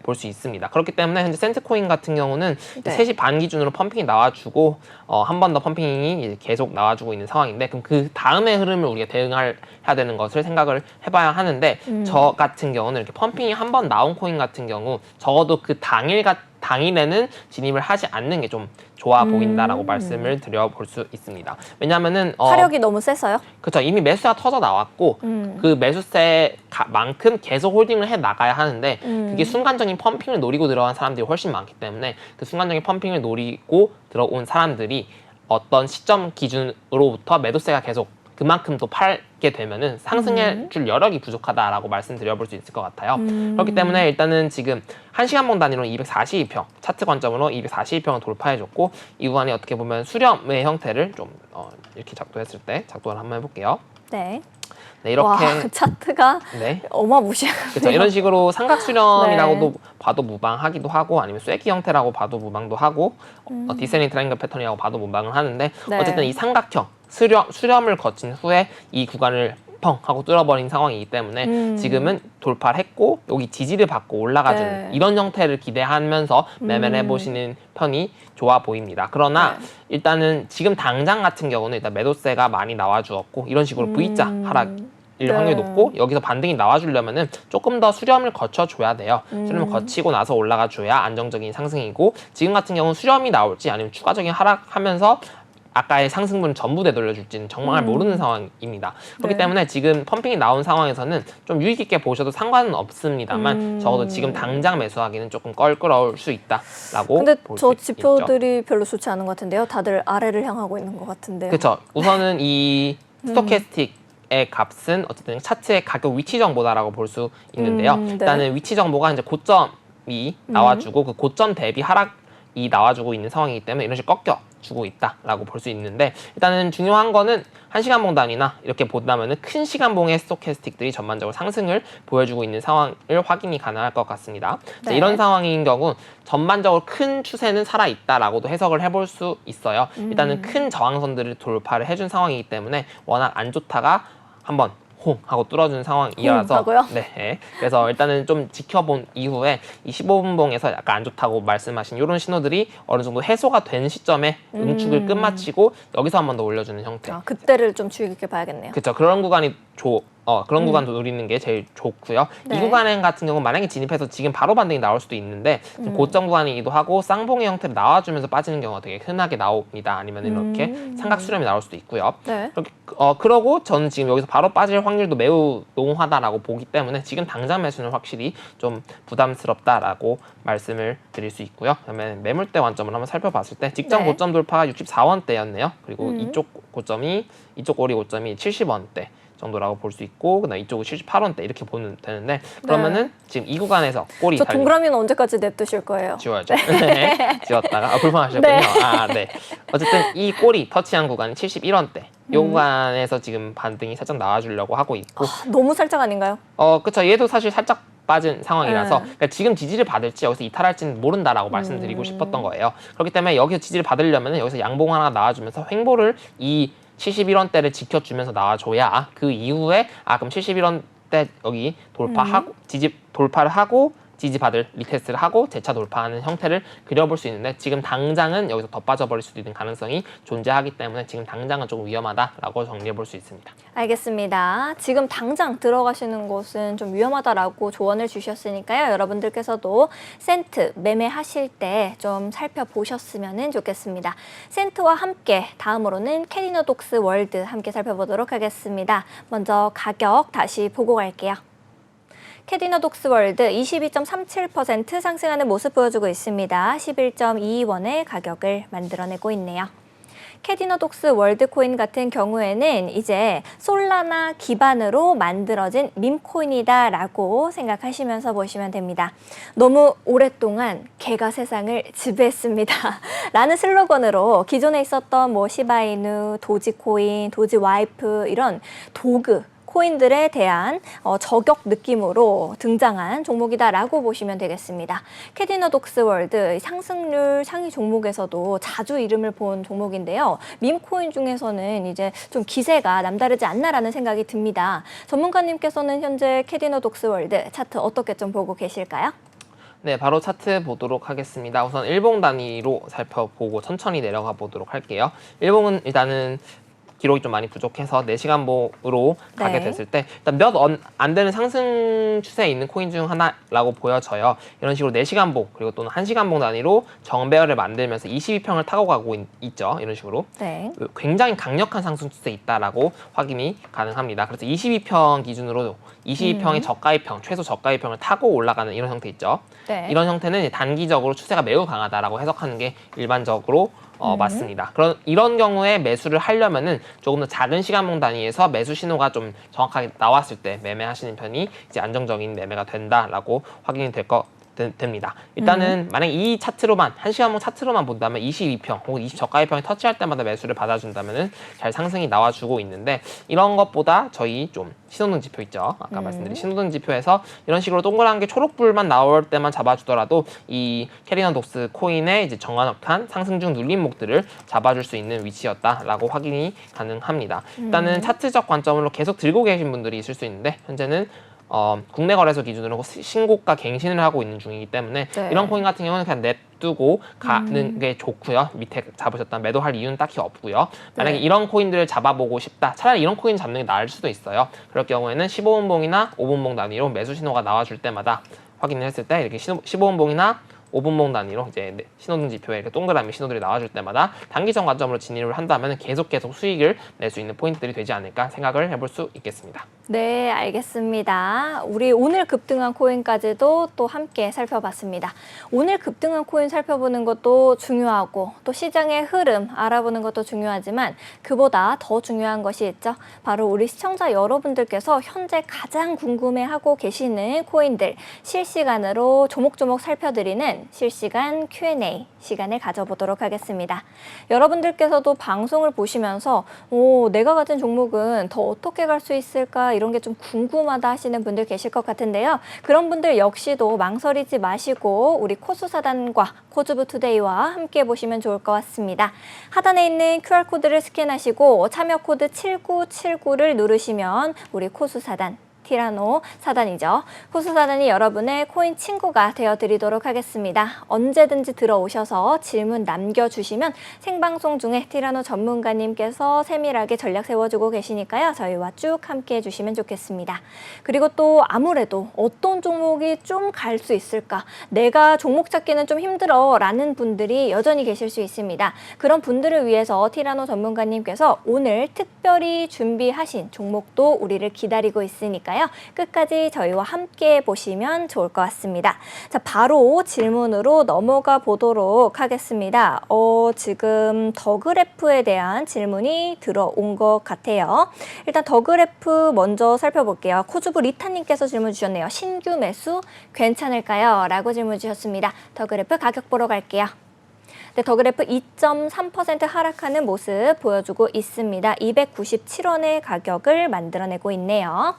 볼 수 있습니다. 그렇기 때문에 현재 센트코인 같은 경우는 3시 반 기준으로 펌핑이 나와주고 한 번 더 펌핑이 이제 계속 나와주고 있는 상황인데, 그럼 그 다음의 흐름을 우리가 대응해야 되는 것을 생각을 해봐야 하는데, 저 같은 경우는 이렇게 펌핑이 한 번 나온 코인 같은 경우 적어도 그 당일에는 진입을 하지 않는 게 좀 좋아 보인다라고 말씀을 드려볼 수 있습니다. 왜냐하면은 화력이 너무 세서요? 그렇죠. 이미 매수가 터져 나왔고 그 매수세만큼 계속 홀딩을 해 나가야 하는데 그게 순간적인 펌핑을 노리고 들어간 사람들이 훨씬 많기 때문에 그 순간적인 펌핑을 노리고 들어온 사람들이 어떤 시점 기준으로부터 매도세가 계속 그만큼 또 팔게 되면은 상승해 줄 여력이 부족하다라고 말씀드려볼 수 있을 것 같아요. 그렇기 때문에 일단은 지금 1시간봉 단위로 242평, 차트 관점으로 242평을 돌파해줬고, 이 구간이 어떻게 보면 수렴의 형태를 좀 이렇게 작도했을 때 작도를 한번 해볼게요. 네. 네, 이렇게 와, 차트가 어마무시하네요. 그렇죠. 이런 식으로 삼각 수렴이라고도 봐도 무방하기도 하고, 아니면 쐐기 형태라고 봐도 무방도 하고, 디세닝 트라이앵글 패턴이라고 봐도 무방을 하는데, 어쨌든 이 삼각형 수렴을 거친 후에 이 구간을 펑 하고 뚫어버린 상황이기 때문에 지금은 돌파를 했고 여기 지지를 받고 올라가주는 이런 형태를 기대하면서 매매를 해보시는 편이 좋아 보입니다. 그러나 일단은 지금 당장 같은 경우는 일단 매도세가 많이 나와주었고 이런 식으로 V자 하락일 확률이 높고, 여기서 반등이 나와주려면은 조금 더 수렴을 거쳐줘야 돼요. 수렴을 거치고 나서 올라가줘야 안정적인 상승이고, 지금 같은 경우는 수렴이 나올지 아니면 추가적인 하락하면서 아까의 상승분을 전부 되돌려줄지는 정말 모르는 상황입니다. 그렇기 때문에 지금 펌핑이 나온 상황에서는 좀 유익 있게 보셔도 상관은 없습니다만 적어도 지금 당장 매수하기는 조금 껄끄러울 수 있다라고 근데 볼 저 수 지표들이 별로 좋지 않은 것 같은데요. 다들 아래를 향하고 있는 것 같은데요. 그렇죠. 우선은 이 스토캐스틱의 값은 어쨌든 차트의 가격 위치 정보다라고 볼 수 있는데요. 일단은 위치 정보가 이제 고점이 나와주고 그 고점 대비 하락이 나와주고 있는 상황이기 때문에 이런 식으로 꺾여주고 있다라고 볼 수 있는데, 일단은 중요한 거는 1시간봉 단위나 이렇게 본다면은 큰 시간봉의 스토캐스틱들이 전반적으로 상승을 보여주고 있는 상황을 확인이 가능할 것 같습니다. 이런 상황인 경우 전반적으로 큰 추세는 살아있다라고도 해석을 해볼 수 있어요. 일단은 큰 저항선들을 돌파를 해준 상황이기 때문에 워낙 안 좋다가 한번 홍 하고 뚫어준 상황이라서 그래서 일단은 좀 지켜본 이후에 이 15분봉에서 약간 안 좋다고 말씀하신 이런 신호들이 어느 정도 해소가 된 시점에 응축을 끝마치고 여기서 한 번 더 올려주는 형태. 그때를 좀 주의 깊게 봐야겠네요. 그렇죠. 그런 구간이 그런 구간도 노리는 게 제일 좋고요. 이 구간 같은 경우 만약에 진입해서 지금 바로 반등이 나올 수도 있는데 좀 고점 구간이기도 하고 쌍봉의 형태로 나와주면서 빠지는 경우가 되게 흔하게 나옵니다. 아니면 이렇게 삼각 수렴이 나올 수도 있고요. 그러고 저는 지금 여기서 바로 빠질 확률도 매우 농후하다라고 보기 때문에 지금 당장 매수는 확실히 좀 부담스럽다라고 말씀을 드릴 수 있고요. 그다음에 매물대 관점을 한번 살펴봤을 때 직전 고점 돌파가 64원대였네요. 그리고 이쪽 고점이 이쪽 꼬리 고점이 70원대. 정도라고 볼 수 있고, 그다음 이쪽은 78원대 이렇게 보면 되는데, 그러면은 지금 이 구간에서 꼬리 저 동그라미는 언제까지 냅두실 거예요? 지워야죠. 네. 지웠다가 불편하셨군요. 네. 네. 어쨌든 이 꼬리 터치한 구간이 71원대. 이 구간에서 지금 반등이 살짝 나와주려고 하고 있고. 너무 살짝 아닌가요? 그쵸. 얘도 사실 살짝 빠진 상황이라서 그러니까 지금 지지를 받을지 여기서 이탈할지는 모른다라고 말씀드리고 싶었던 거예요. 그렇기 때문에 여기서 지지를 받으려면 여기서 양봉 하나 나와주면서 횡보를 이 71원대를 지켜주면서 나와줘야 그 이후에 그럼 71원대 여기 돌파하고 돌파를 하고 지지받을 리테스트를 하고 재차 돌파하는 형태를 그려볼 수 있는데, 지금 당장은 여기서 더 빠져버릴 수도 있는 가능성이 존재하기 때문에 지금 당장은 조금 위험하다라고 정리해 볼 수 있습니다. 알겠습니다. 지금 당장 들어가시는 곳은 좀 위험하다라고 조언을 주셨으니까요. 여러분들께서도 센트 매매하실 때 좀 살펴보셨으면 좋겠습니다. 센트와 함께 다음으로는 캐디노독스 월드 함께 살펴보도록 하겠습니다. 먼저 가격 다시 보고 갈게요. 캐디노독스 월드 22.37% 상승하는 모습 보여주고 있습니다. 11.22원의 가격을 만들어내고 있네요. 캐디노독스 월드코인 같은 경우에는 이제 솔라나 기반으로 만들어진 밈코인이다라고 생각하시면서 보시면 됩니다. 너무 오랫동안 개가 세상을 지배했습니다. 라는 슬로건으로 기존에 있었던 시바이누, 도지코인, 도지와이프 이런 도구, 코인들에 대한 저격 느낌으로 등장한 종목이다라고 보시면 되겠습니다. 캐디노독스 월드 상승률 상위 종목에서도 자주 이름을 본 종목인데요. 밈코인 중에서는 이제 좀 기세가 남다르지 않나라는 생각이 듭니다. 전문가님께서는 현재 캐디노독스 월드 차트 어떻게 좀 보고 계실까요? 네, 바로 차트 보도록 하겠습니다. 우선 일봉 단위로 살펴보고 천천히 내려가 보도록 할게요. 일봉은 일단은 기록이 좀 많이 부족해서 4시간봉으로 가게 됐을 때 일단 몇 안 되는 상승 추세에 있는 코인 중 하나라고 보여져요. 이런 식으로 4시간봉 그리고 또는 1시간봉 단위로 정배열을 만들면서 22평을 타고 가고 있죠. 이런 식으로. 네. 굉장히 강력한 상승 추세에 있다라고 확인이 가능합니다. 그래서 22평 기준으로 22평의 저가입평, 최소 저가입평을 타고 올라가는 이런 형태 있죠. 네. 이런 형태는 단기적으로 추세가 매우 강하다라고 해석하는 게 일반적으로 맞습니다. 이런 경우에 매수를 하려면은 조금 더 작은 시간봉 단위에서 매수 신호가 좀 정확하게 나왔을 때 매매하시는 편이 이제 안정적인 매매가 된다라고 확인이 됩니다. 일단은 만약 이 차트로만 1시간봉 차트로만 본다면 22평 혹은 20 저가입평에 터치할 때마다 매수를 받아준다면은 잘 상승이 나와주고 있는데, 이런 것보다 저희 좀 신호등 지표 있죠. 아까 말씀드린 신호등 지표에서 이런 식으로 동그란 게 초록불만 나올 때만 잡아주더라도 이 캐디노독스 코인의 이제 정확한 상승 중 눌림목들을 잡아줄 수 있는 위치였다라고 확인이 가능합니다. 일단은 차트적 관점으로 계속 들고 계신 분들이 있을 수 있는데, 현재는 국내 거래소 기준으로 신고가 갱신을 하고 있는 중이기 때문에 이런 코인 같은 경우는 그냥 냅두고 가는 게 좋고요. 밑에 잡으셨다면 매도할 이유는 딱히 없고요. 만약에 이런 코인들을 잡아보고 싶다, 차라리 이런 코인 잡는 게 나을 수도 있어요. 그럴 경우에는 15분봉이나 5분봉 단위로 매수 신호가 나와줄 때마다 확인을 했을 때 이렇게 15분봉이나 5분봉 단위로 이제 신호등 지표에 이렇게 동그라미 신호들이 나와줄 때마다 단기적 관점으로 진입을 한다면 계속 수익을 낼 수 있는 포인트들이 되지 않을까 생각을 해볼 수 있겠습니다. 네, 알겠습니다. 우리 오늘 급등한 코인까지도 또 함께 살펴봤습니다. 오늘 급등한 코인 살펴보는 것도 중요하고 또 시장의 흐름 알아보는 것도 중요하지만 그보다 더 중요한 것이 있죠. 바로 우리 시청자 여러분들께서 현재 가장 궁금해하고 계시는 코인들 실시간으로 조목조목 살펴드리는 실시간 Q&A 시간을 가져보도록 하겠습니다. 여러분들께서도 방송을 보시면서 내가 가진 종목은 더 어떻게 갈 수 있을까 이런 게 좀 궁금하다 하시는 분들 계실 것 같은데요. 그런 분들 역시도 망설이지 마시고 우리 코수사단과 코즈부투데이와 함께 보시면 좋을 것 같습니다. 하단에 있는 QR코드를 스캔하시고 참여 코드 7979를 누르시면 우리 코수사단 티라노 사단이죠. 호수 사단이 여러분의 코인 친구가 되어드리도록 하겠습니다. 언제든지 들어오셔서 질문 남겨주시면 생방송 중에 티라노 전문가님께서 세밀하게 전략 세워주고 계시니까요. 저희와 쭉 함께 해주시면 좋겠습니다. 그리고 또 아무래도 어떤 종목이 좀 갈 수 있을까? 내가 종목 찾기는 좀 힘들어 라는 분들이 여전히 계실 수 있습니다. 그런 분들을 위해서 티라노 전문가님께서 오늘 특별히 준비하신 종목도 우리를 기다리고 있으니까요. 있으니까요. 끝까지 저희와 함께 보시면 좋을 것 같습니다. 자, 바로 질문으로 넘어가 보도록 하겠습니다. 지금 더그래프에 대한 질문이 들어온 것 같아요. 일단 더그래프 먼저 살펴볼게요. 코주부 리타님께서 질문 주셨네요. 신규 매수 괜찮을까요? 라고 질문 주셨습니다. 더그래프 가격 보러 갈게요. 네, 더그래프 2.3% 하락하는 모습 보여주고 있습니다. 297원의 가격을 만들어내고 있네요.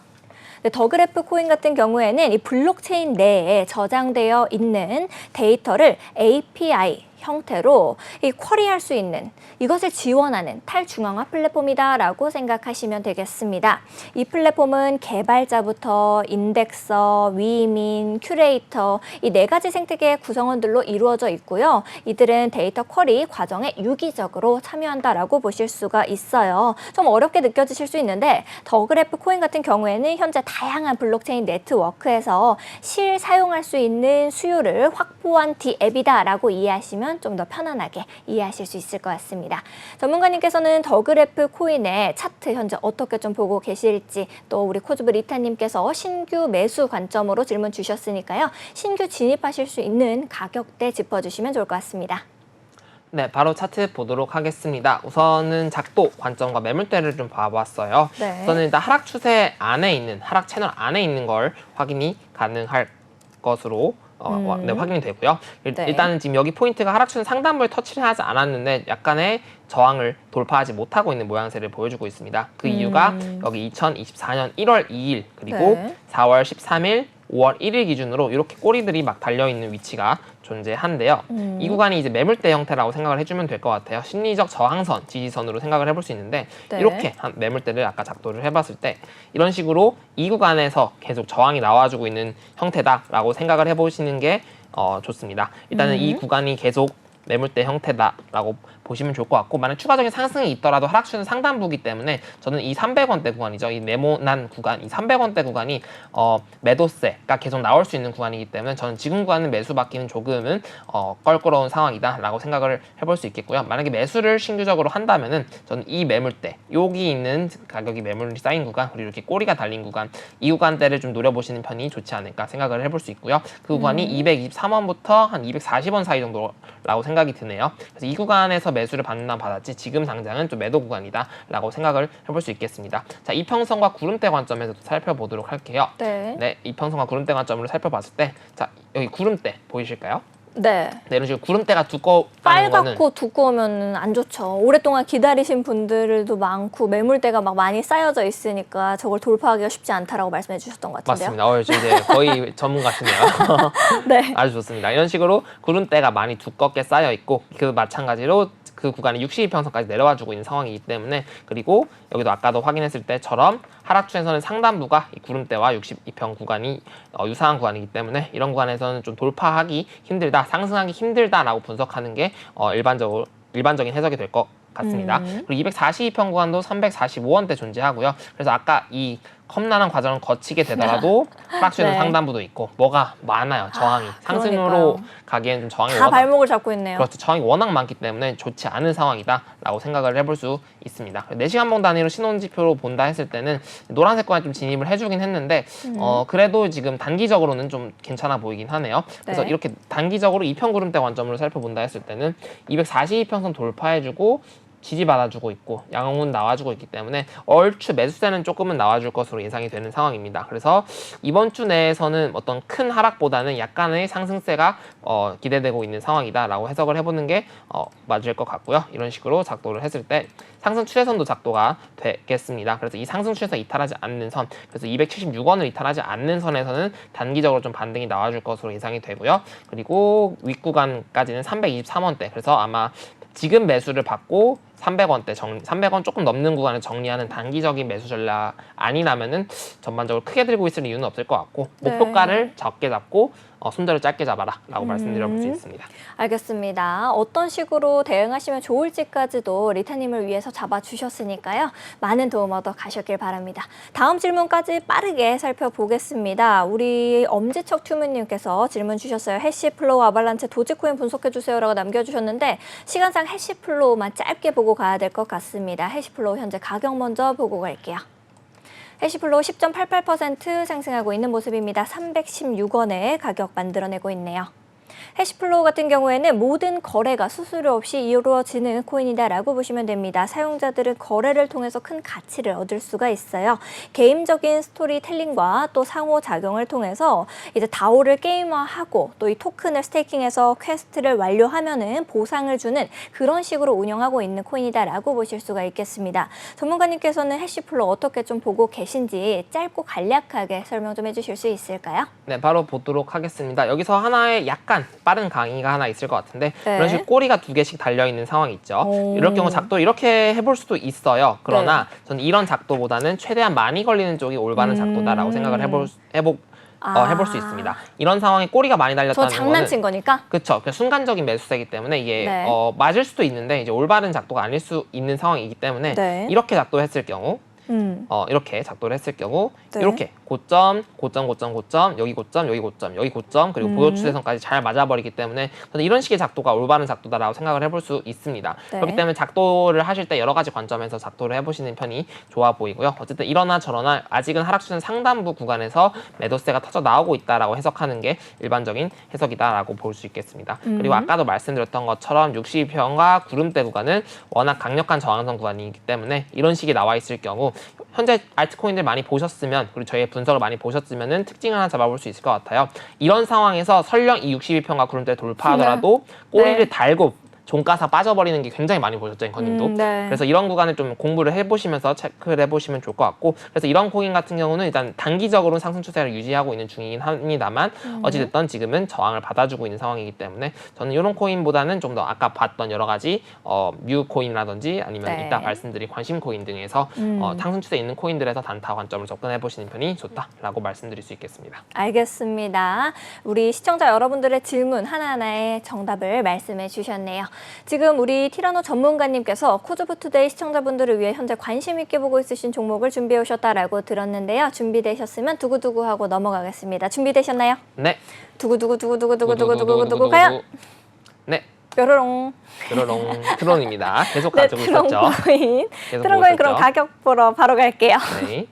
네, 더그래프 코인 같은 경우에는 이 블록체인 내에 저장되어 있는 데이터를 API 형태로 이 쿼리할 수 있는 이것을 지원하는 탈중앙화 플랫폼이다라고 생각하시면 되겠습니다. 이 플랫폼은 개발자부터 인덱서, 위민, 큐레이터 이 4가지 생태계 구성원들로 이루어져 있고요. 이들은 데이터 쿼리 과정에 유기적으로 참여한다라고 보실 수가 있어요. 좀 어렵게 느껴지실 수 있는데 더그래프 코인 같은 경우에는 현재 다양한 블록체인 네트워크에서 실사용할 수 있는 수요를 확보한 앱이다라고 이해하시면 좀 더 편안하게 이해하실 수 있을 것 같습니다. 전문가님께서는 더그래프 코인의 차트 현재 어떻게 좀 보고 계실지 또 우리 코주브 리타님께서 신규 매수 관점으로 질문 주셨으니까요. 신규 진입하실 수 있는 가격대 짚어주시면 좋을 것 같습니다. 네, 바로 차트 보도록 하겠습니다. 우선은 작도 관점과 매물대를 좀 봐봤어요. 네. 우선은 일단 하락 추세 안에 있는, 하락 채널 안에 있는 걸 확인이 가능할 것으로 네, 확인이 되고요. 네. 일단은 지금 여기 포인트가 하락 추세 상단부에 터치를 하지 않았는데 약간의 저항을 돌파하지 못하고 있는 모양새를 보여주고 있습니다. 그 이유가 여기 2024년 1월 2일 그리고 네. 4월 13일 5월 1일 기준으로 이렇게 꼬리들이 막 달려있는 위치가 존재한데요. 이 구간이 이제 매물대 형태라고 생각을 해주면 될 것 같아요. 심리적 저항선, 지지선으로 생각을 해볼 수 있는데 네. 이렇게 한 매물대를 아까 작도를 해봤을 때 이런 식으로 이 구간에서 계속 저항이 나와주고 있는 형태다라고 생각을 해보시는 게 좋습니다. 일단은 이 구간이 계속 매물대 형태다라고 보시면 좋을 것 같고 만약 추가적인 상승이 있더라도 하락추는 상단부이기 때문에 저는 이 300원대 구간이죠. 이 네모난 구간, 이 300원대 구간이 매도세가 계속 나올 수 있는 구간이기 때문에 저는 지금 구간은 매수 받기는 조금은 껄끄러운 상황이다라고 생각을 해볼 수 있겠고요. 만약에 매수를 신규적으로 한다면은 저는 이 매물대, 여기 있는 가격이 매물이 쌓인 구간 그리고 이렇게 꼬리가 달린 구간, 이 구간대를 좀 노려보시는 편이 좋지 않을까 생각을 해볼 수 있고요. 그 구간이 223원부터 한 240원 사이 정도라고 생각이 드네요. 그래서 이 구간에서 매수를 받는다면 받았지 지금 당장은 좀 매도 구간이다 라고 생각을 해볼 수 있겠습니다. 자, 이평선과 구름대 관점에서 살펴보도록 할게요. 네. 이평선과 구름대 관점으로 살펴봤을 때 자, 여기 구름대 보이실까요? 네. 네, 이런 식으로 구름대가 두꺼운 빨갛고 두꺼우면 안 좋죠. 오랫동안 기다리신 분들도 많고 매물대가 막 많이 쌓여져 있으니까 저걸 돌파하기가 쉽지 않다라고 말씀해 주셨던 것 같은데요. 맞습니다. 이제 거의 전문가시네요. 네. 아주 좋습니다. 이런 식으로 구름대가 많이 두껍게 쌓여 있고 그 마찬가지로 그 구간이 62평선까지 내려와 주고 있는 상황이기 때문에 그리고 여기도 아까도 확인했을 때처럼 하락추에서는 상단부가 이 구름대와 62평 구간이 유사한 구간이기 때문에 이런 구간에서는 좀 돌파하기 힘들다, 상승하기 힘들다라고 분석하는 게 일반적인 해석이 될 것 같습니다. 그리고 242평 구간도 345원대 존재하고요. 그래서 아까 이 험난한 과정을 거치게 되더라도 하락추에는 네. 상단부도 있고 뭐가 많아요. 저항이 상승으로 그러니까요. 가기에는 좀 저항이 다 발목을 잡고 있네요. 그렇죠. 저항이 워낙 많기 때문에 좋지 않은 상황이다라고 생각을 해볼 수 있습니다. 4시간봉 단위로 신혼지표로 본다 했을 때는 노란색 구간에 좀 진입을 해주긴 했는데 그래도 지금 단기적으로는 좀 괜찮아 보이긴 하네요. 그래서 네. 이렇게 단기적으로 2평 구름대 관점으로 살펴본다 했을 때는 242평선 돌파해주고 지지받아주고 있고 양호은 나와주고 있기 때문에 얼추 매수세는 조금은 나와줄 것으로 예상이 되는 상황입니다. 그래서 이번 주 내에서는 어떤 큰 하락보다는 약간의 상승세가 기대되고 있는 상황이다라고 해석을 해보는 게 맞을 것 같고요. 이런 식으로 작도를 했을 때 상승 추세선도 작도가 되겠습니다. 그래서 이 상승 추세선 이탈하지 않는 선, 그래서 276원을 이탈하지 않는 선에서는 단기적으로 좀 반등이 나와줄 것으로 예상이 되고요. 그리고 윗구간까지는 323원대, 그래서 아마 지금 매수를 받고 300원대 300원 조금 넘는 구간을 정리하는 단기적인 매수 전략 아니라면은 전반적으로 크게 들고 있을 이유는 없을 것 같고 목표가를 적게 잡고 손절을 짧게 잡아라 라고 말씀드려볼 수 있습니다. 알겠습니다. 어떤 식으로 대응하시면 좋을지까지도 리타님을 위해서 잡아주셨으니까요. 많은 도움 얻어 가셨길 바랍니다. 다음 질문까지 빠르게 살펴보겠습니다. 우리 엄지척 튜브님께서 질문 주셨어요. 해시플로우 아발란체 도지코인 분석해주세요 라고 남겨주셨는데 시간상 해시플로우만 짧게 보고 가야 될 것 같습니다. 해시플로우 현재 가격 먼저 보고 갈게요. 해시플로우 10.88% 상승하고 있는 모습입니다. 316원에 가격 만들어내고 있네요. 해시플로우 같은 경우에는 모든 거래가 수수료 없이 이루어지는 코인이다라고 보시면 됩니다. 사용자들은 거래를 통해서 큰 가치를 얻을 수가 있어요. 게임적인 스토리텔링과 또 상호작용을 통해서 이제 다오를 게임화하고 또 이 토큰을 스테이킹해서 퀘스트를 완료하면은 보상을 주는 그런 식으로 운영하고 있는 코인이다라고 보실 수가 있겠습니다. 전문가님께서는 해시플로우 어떻게 좀 보고 계신지 짧고 간략하게 설명 좀 해주실 수 있을까요? 네, 바로 보도록 하겠습니다. 여기서 하나의 약간 빠른 강의가 하나 있을 것 같은데 이런 식으로 꼬리가 2개씩 달려있는 상황이 있죠. 이럴 경우 작도 이렇게 해볼 수도 있어요. 그러나 저는 이런 작도보다는 최대한 많이 걸리는 쪽이 올바른 작도다라고 생각을 해볼 수 있습니다. 이런 상황에 꼬리가 많이 달렸다는 저 장난친 거니까? 그렇죠. 순간적인 매수세이기 때문에 이게 맞을 수도 있는데 이제 올바른 작도가 아닐 수 있는 상황이기 때문에 이렇게 작도했을 경우 이렇게 작도를 했을 경우 이렇게 고점, 고점, 고점, 고점, 여기 고점, 여기 고점, 여기 고점, 그리고 보유 추세선까지 잘 맞아버리기 때문에 저는 이런 식의 작도가 올바른 작도다라고 생각을 해볼 수 있습니다. 그렇기 때문에 작도를 하실 때 여러 가지 관점에서 작도를 해보시는 편이 좋아 보이고요. 어쨌든 이러나 저러나 아직은 하락추세 상단부 구간에서 매도세가 터져 나오고 있다라고 해석하는 게 일반적인 해석이다라고 볼 수 있겠습니다. 그리고 아까도 말씀드렸던 것처럼 62평과 구름대 구간은 워낙 강력한 저항선 구간이기 때문에 이런 식이 나와 있을 경우 현재 알트코인들 많이 보셨으면 그리고 저희의 분석을 많이 보셨으면은 특징을 하나 잡아볼 수 있을 것 같아요. 이런 상황에서 설령 이 62평과 구름대를 돌파하더라도 꼬리를 달고 종가사 빠져버리는 게 굉장히 많이 보셨죠, 앵커님도. 그래서 이런 구간을 좀 공부를 해보시면서 체크를 해보시면 좋을 것 같고, 그래서 이런 코인 같은 경우는 일단 단기적으로 상승 추세를 유지하고 있는 중이긴 합니다만 어찌됐든 지금은 저항을 받아주고 있는 상황이기 때문에 저는 이런 코인보다는 좀 더 아까 봤던 여러 가지 뮤 코인이라든지 아니면 이따 말씀드릴 관심 코인 등에서 상승 추세 있는 코인들에서 단타 관점을 접근해 보시는 편이 좋다라고 말씀드릴 수 있겠습니다. 알겠습니다. 우리 시청자 여러분들의 질문 하나하나의 정답을 말씀해 주셨네요. 지금 우리 티라노 전문가님께서 코즈부투데이 시청자분들을 위해 현재 관심 있게 보고 있으신 종목을 준비해 오셨다라고 들었는데요. 준비되셨으면 두구두구 하고 넘어가겠습니다. 준비되셨나요? 네. 두구두구두구두구두구두구두구 가요. 네. 뾰로롱. 뾰로롱. 트론입니다. 계속 가지고 있었죠. 트론코인 그럼 가격 보러 바로 갈게요. 네.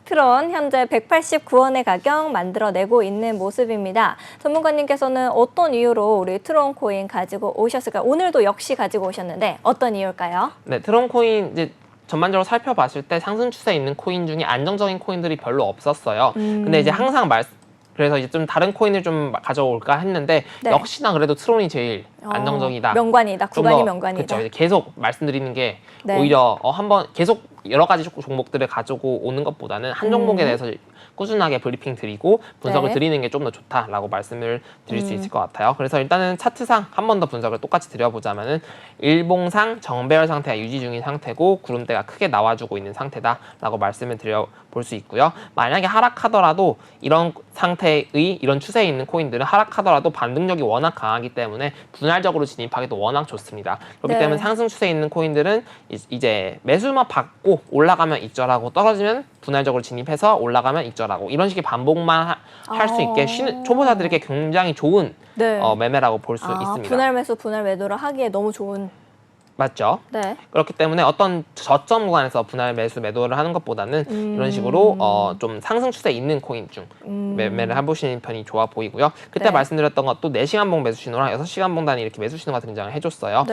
트론 현재 189원의 가격 만들어내고 있는 모습입니다. 전문가님께서는 어떤 이유로 우리 트론 코인 가지고 오셨을까요? 오늘도 역시 가지고 오셨는데 어떤 이유일까요? 네, 트론 코인 이제 전반적으로 살펴봤을 때 상승 추세 있는 코인 중에 안정적인 코인들이 별로 없었어요. 근데 이제 항상 그래서 이제 좀 다른 코인을 좀 가져올까 했는데 역시나 그래도 트론이 제일 안정적이다. 명관이다. 구간이 명관이다. 그렇죠. 계속 말씀드리는 게 오히려 한번 계속 여러 가지 종목들을 가지고 오는 것보다는 한 종목에 대해서 꾸준하게 브리핑 드리고 분석을 드리는 게 좀 더 좋다라고 말씀을 드릴 수 있을 것 같아요. 그래서 일단은 차트상 한 번 더 분석을 똑같이 드려보자면은 일봉상 정배열 상태가 유지 중인 상태고 구름대가 크게 나와주고 있는 상태다라고 말씀을 드려볼 수 있고요. 만약에 하락하더라도 이런 상태의 이런 추세에 있는 코인들은 하락하더라도 반등력이 워낙 강하기 때문에 분할적으로 진입하기도 워낙 좋습니다. 그렇기 때문에 상승 추세에 있는 코인들은 이제 매수만 받고 올라가면 익절하고 떨어지면 분할적으로 진입해서 올라가면 익절하고 이런 식의 반복만 할 수 있게 초보자들에게 굉장히 좋은 매매라고 볼 수 있습니다. 분할 매수, 분할 매도를 하기에 너무 좋은. 맞죠? 네. 그렇기 때문에 어떤 저점 구간에서 분할 매수 매도를 하는 것보다는 이런 식으로 좀 상승 추세 있는 코인 중 매매를 해보시는 편이 좋아 보이고요. 그때 말씀드렸던 것도 4시간 봉 매수 신호랑 6시간 봉 단위 이렇게 매수 신호가 등장을 해줬어요.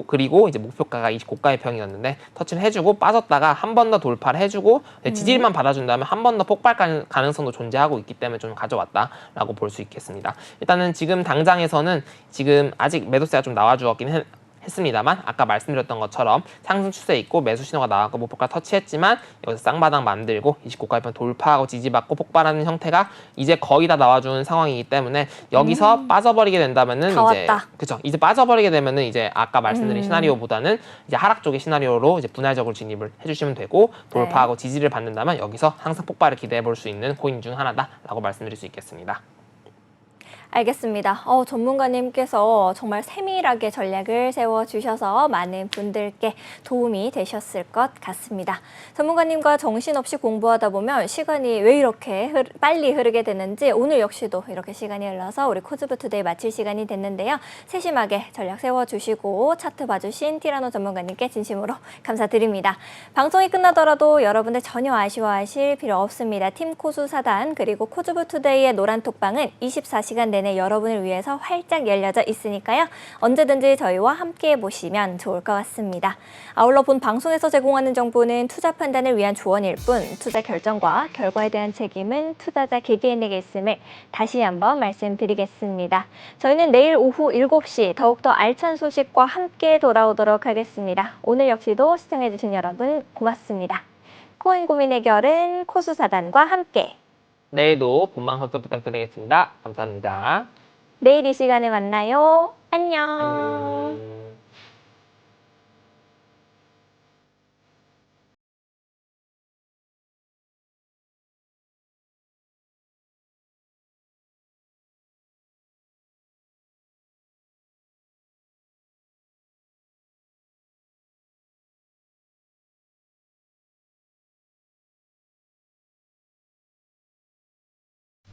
그리고 이제 목표가가 이 고가의 평이었는데 터치를 해주고 빠졌다가 한 번 더 돌파를 해주고 지지만 받아준다면 한 번 더 폭발 가능성도 존재하고 있기 때문에 좀 가져왔다라고 볼 수 있겠습니다. 일단은 지금 당장에서는 지금 아직 매도세가 좀 나와주었긴 했습니다만 아까 말씀드렸던 것처럼 상승 추세 있고 매수 신호가 나왔고 목표가 터치했지만 여기서 쌍바닥 만들고 29가평 돌파하고 지지받고 폭발하는 형태가 이제 거의 다 나와주는 상황이기 때문에 여기서 빠져버리게 된다면은 이제 빠져버리게 되면은 이제 아까 말씀드린 시나리오보다는 이제 하락 쪽의 시나리오로 이제 분할적으로 진입을 해주시면 되고 돌파하고 지지를 받는다면 여기서 상승 폭발을 기대해 볼 수 있는 코인 중 하나다라고 말씀드릴 수 있겠습니다. 알겠습니다. 전문가님께서 정말 세밀하게 전략을 세워주셔서 많은 분들께 도움이 되셨을 것 같습니다. 전문가님과 정신없이 공부하다 보면 시간이 왜 이렇게 빨리 흐르게 되는지 오늘 역시도 이렇게 시간이 흘러서 우리 코즈부투데이 마칠 시간이 됐는데요. 세심하게 전략 세워주시고 차트 봐주신 티라노 전문가님께 진심으로 감사드립니다. 방송이 끝나더라도 여러분들 전혀 아쉬워하실 필요 없습니다. 팀 코수 사단 그리고 코즈부투데이의 노란 톡방은 24시간 내내 여러분을 위해서 활짝 열려져 있으니까요. 언제든지 저희와 함께 보시면 좋을 것 같습니다. 아울러 본 방송에서 제공하는 정보는 투자 판단을 위한 조언일 뿐 투자 결정과 결과에 대한 책임은 투자자 개개인에게 있음을 다시 한번 말씀드리겠습니다. 저희는 내일 오후 7시 더욱더 알찬 소식과 함께 돌아오도록 하겠습니다. 오늘 역시도 시청해주신 여러분 고맙습니다. 코인 고민 해결은 코수사단과 함께 내일도 본방 접수 부탁드리겠습니다. 감사합니다. 내일 이 시간에 만나요. 안녕. 안녕.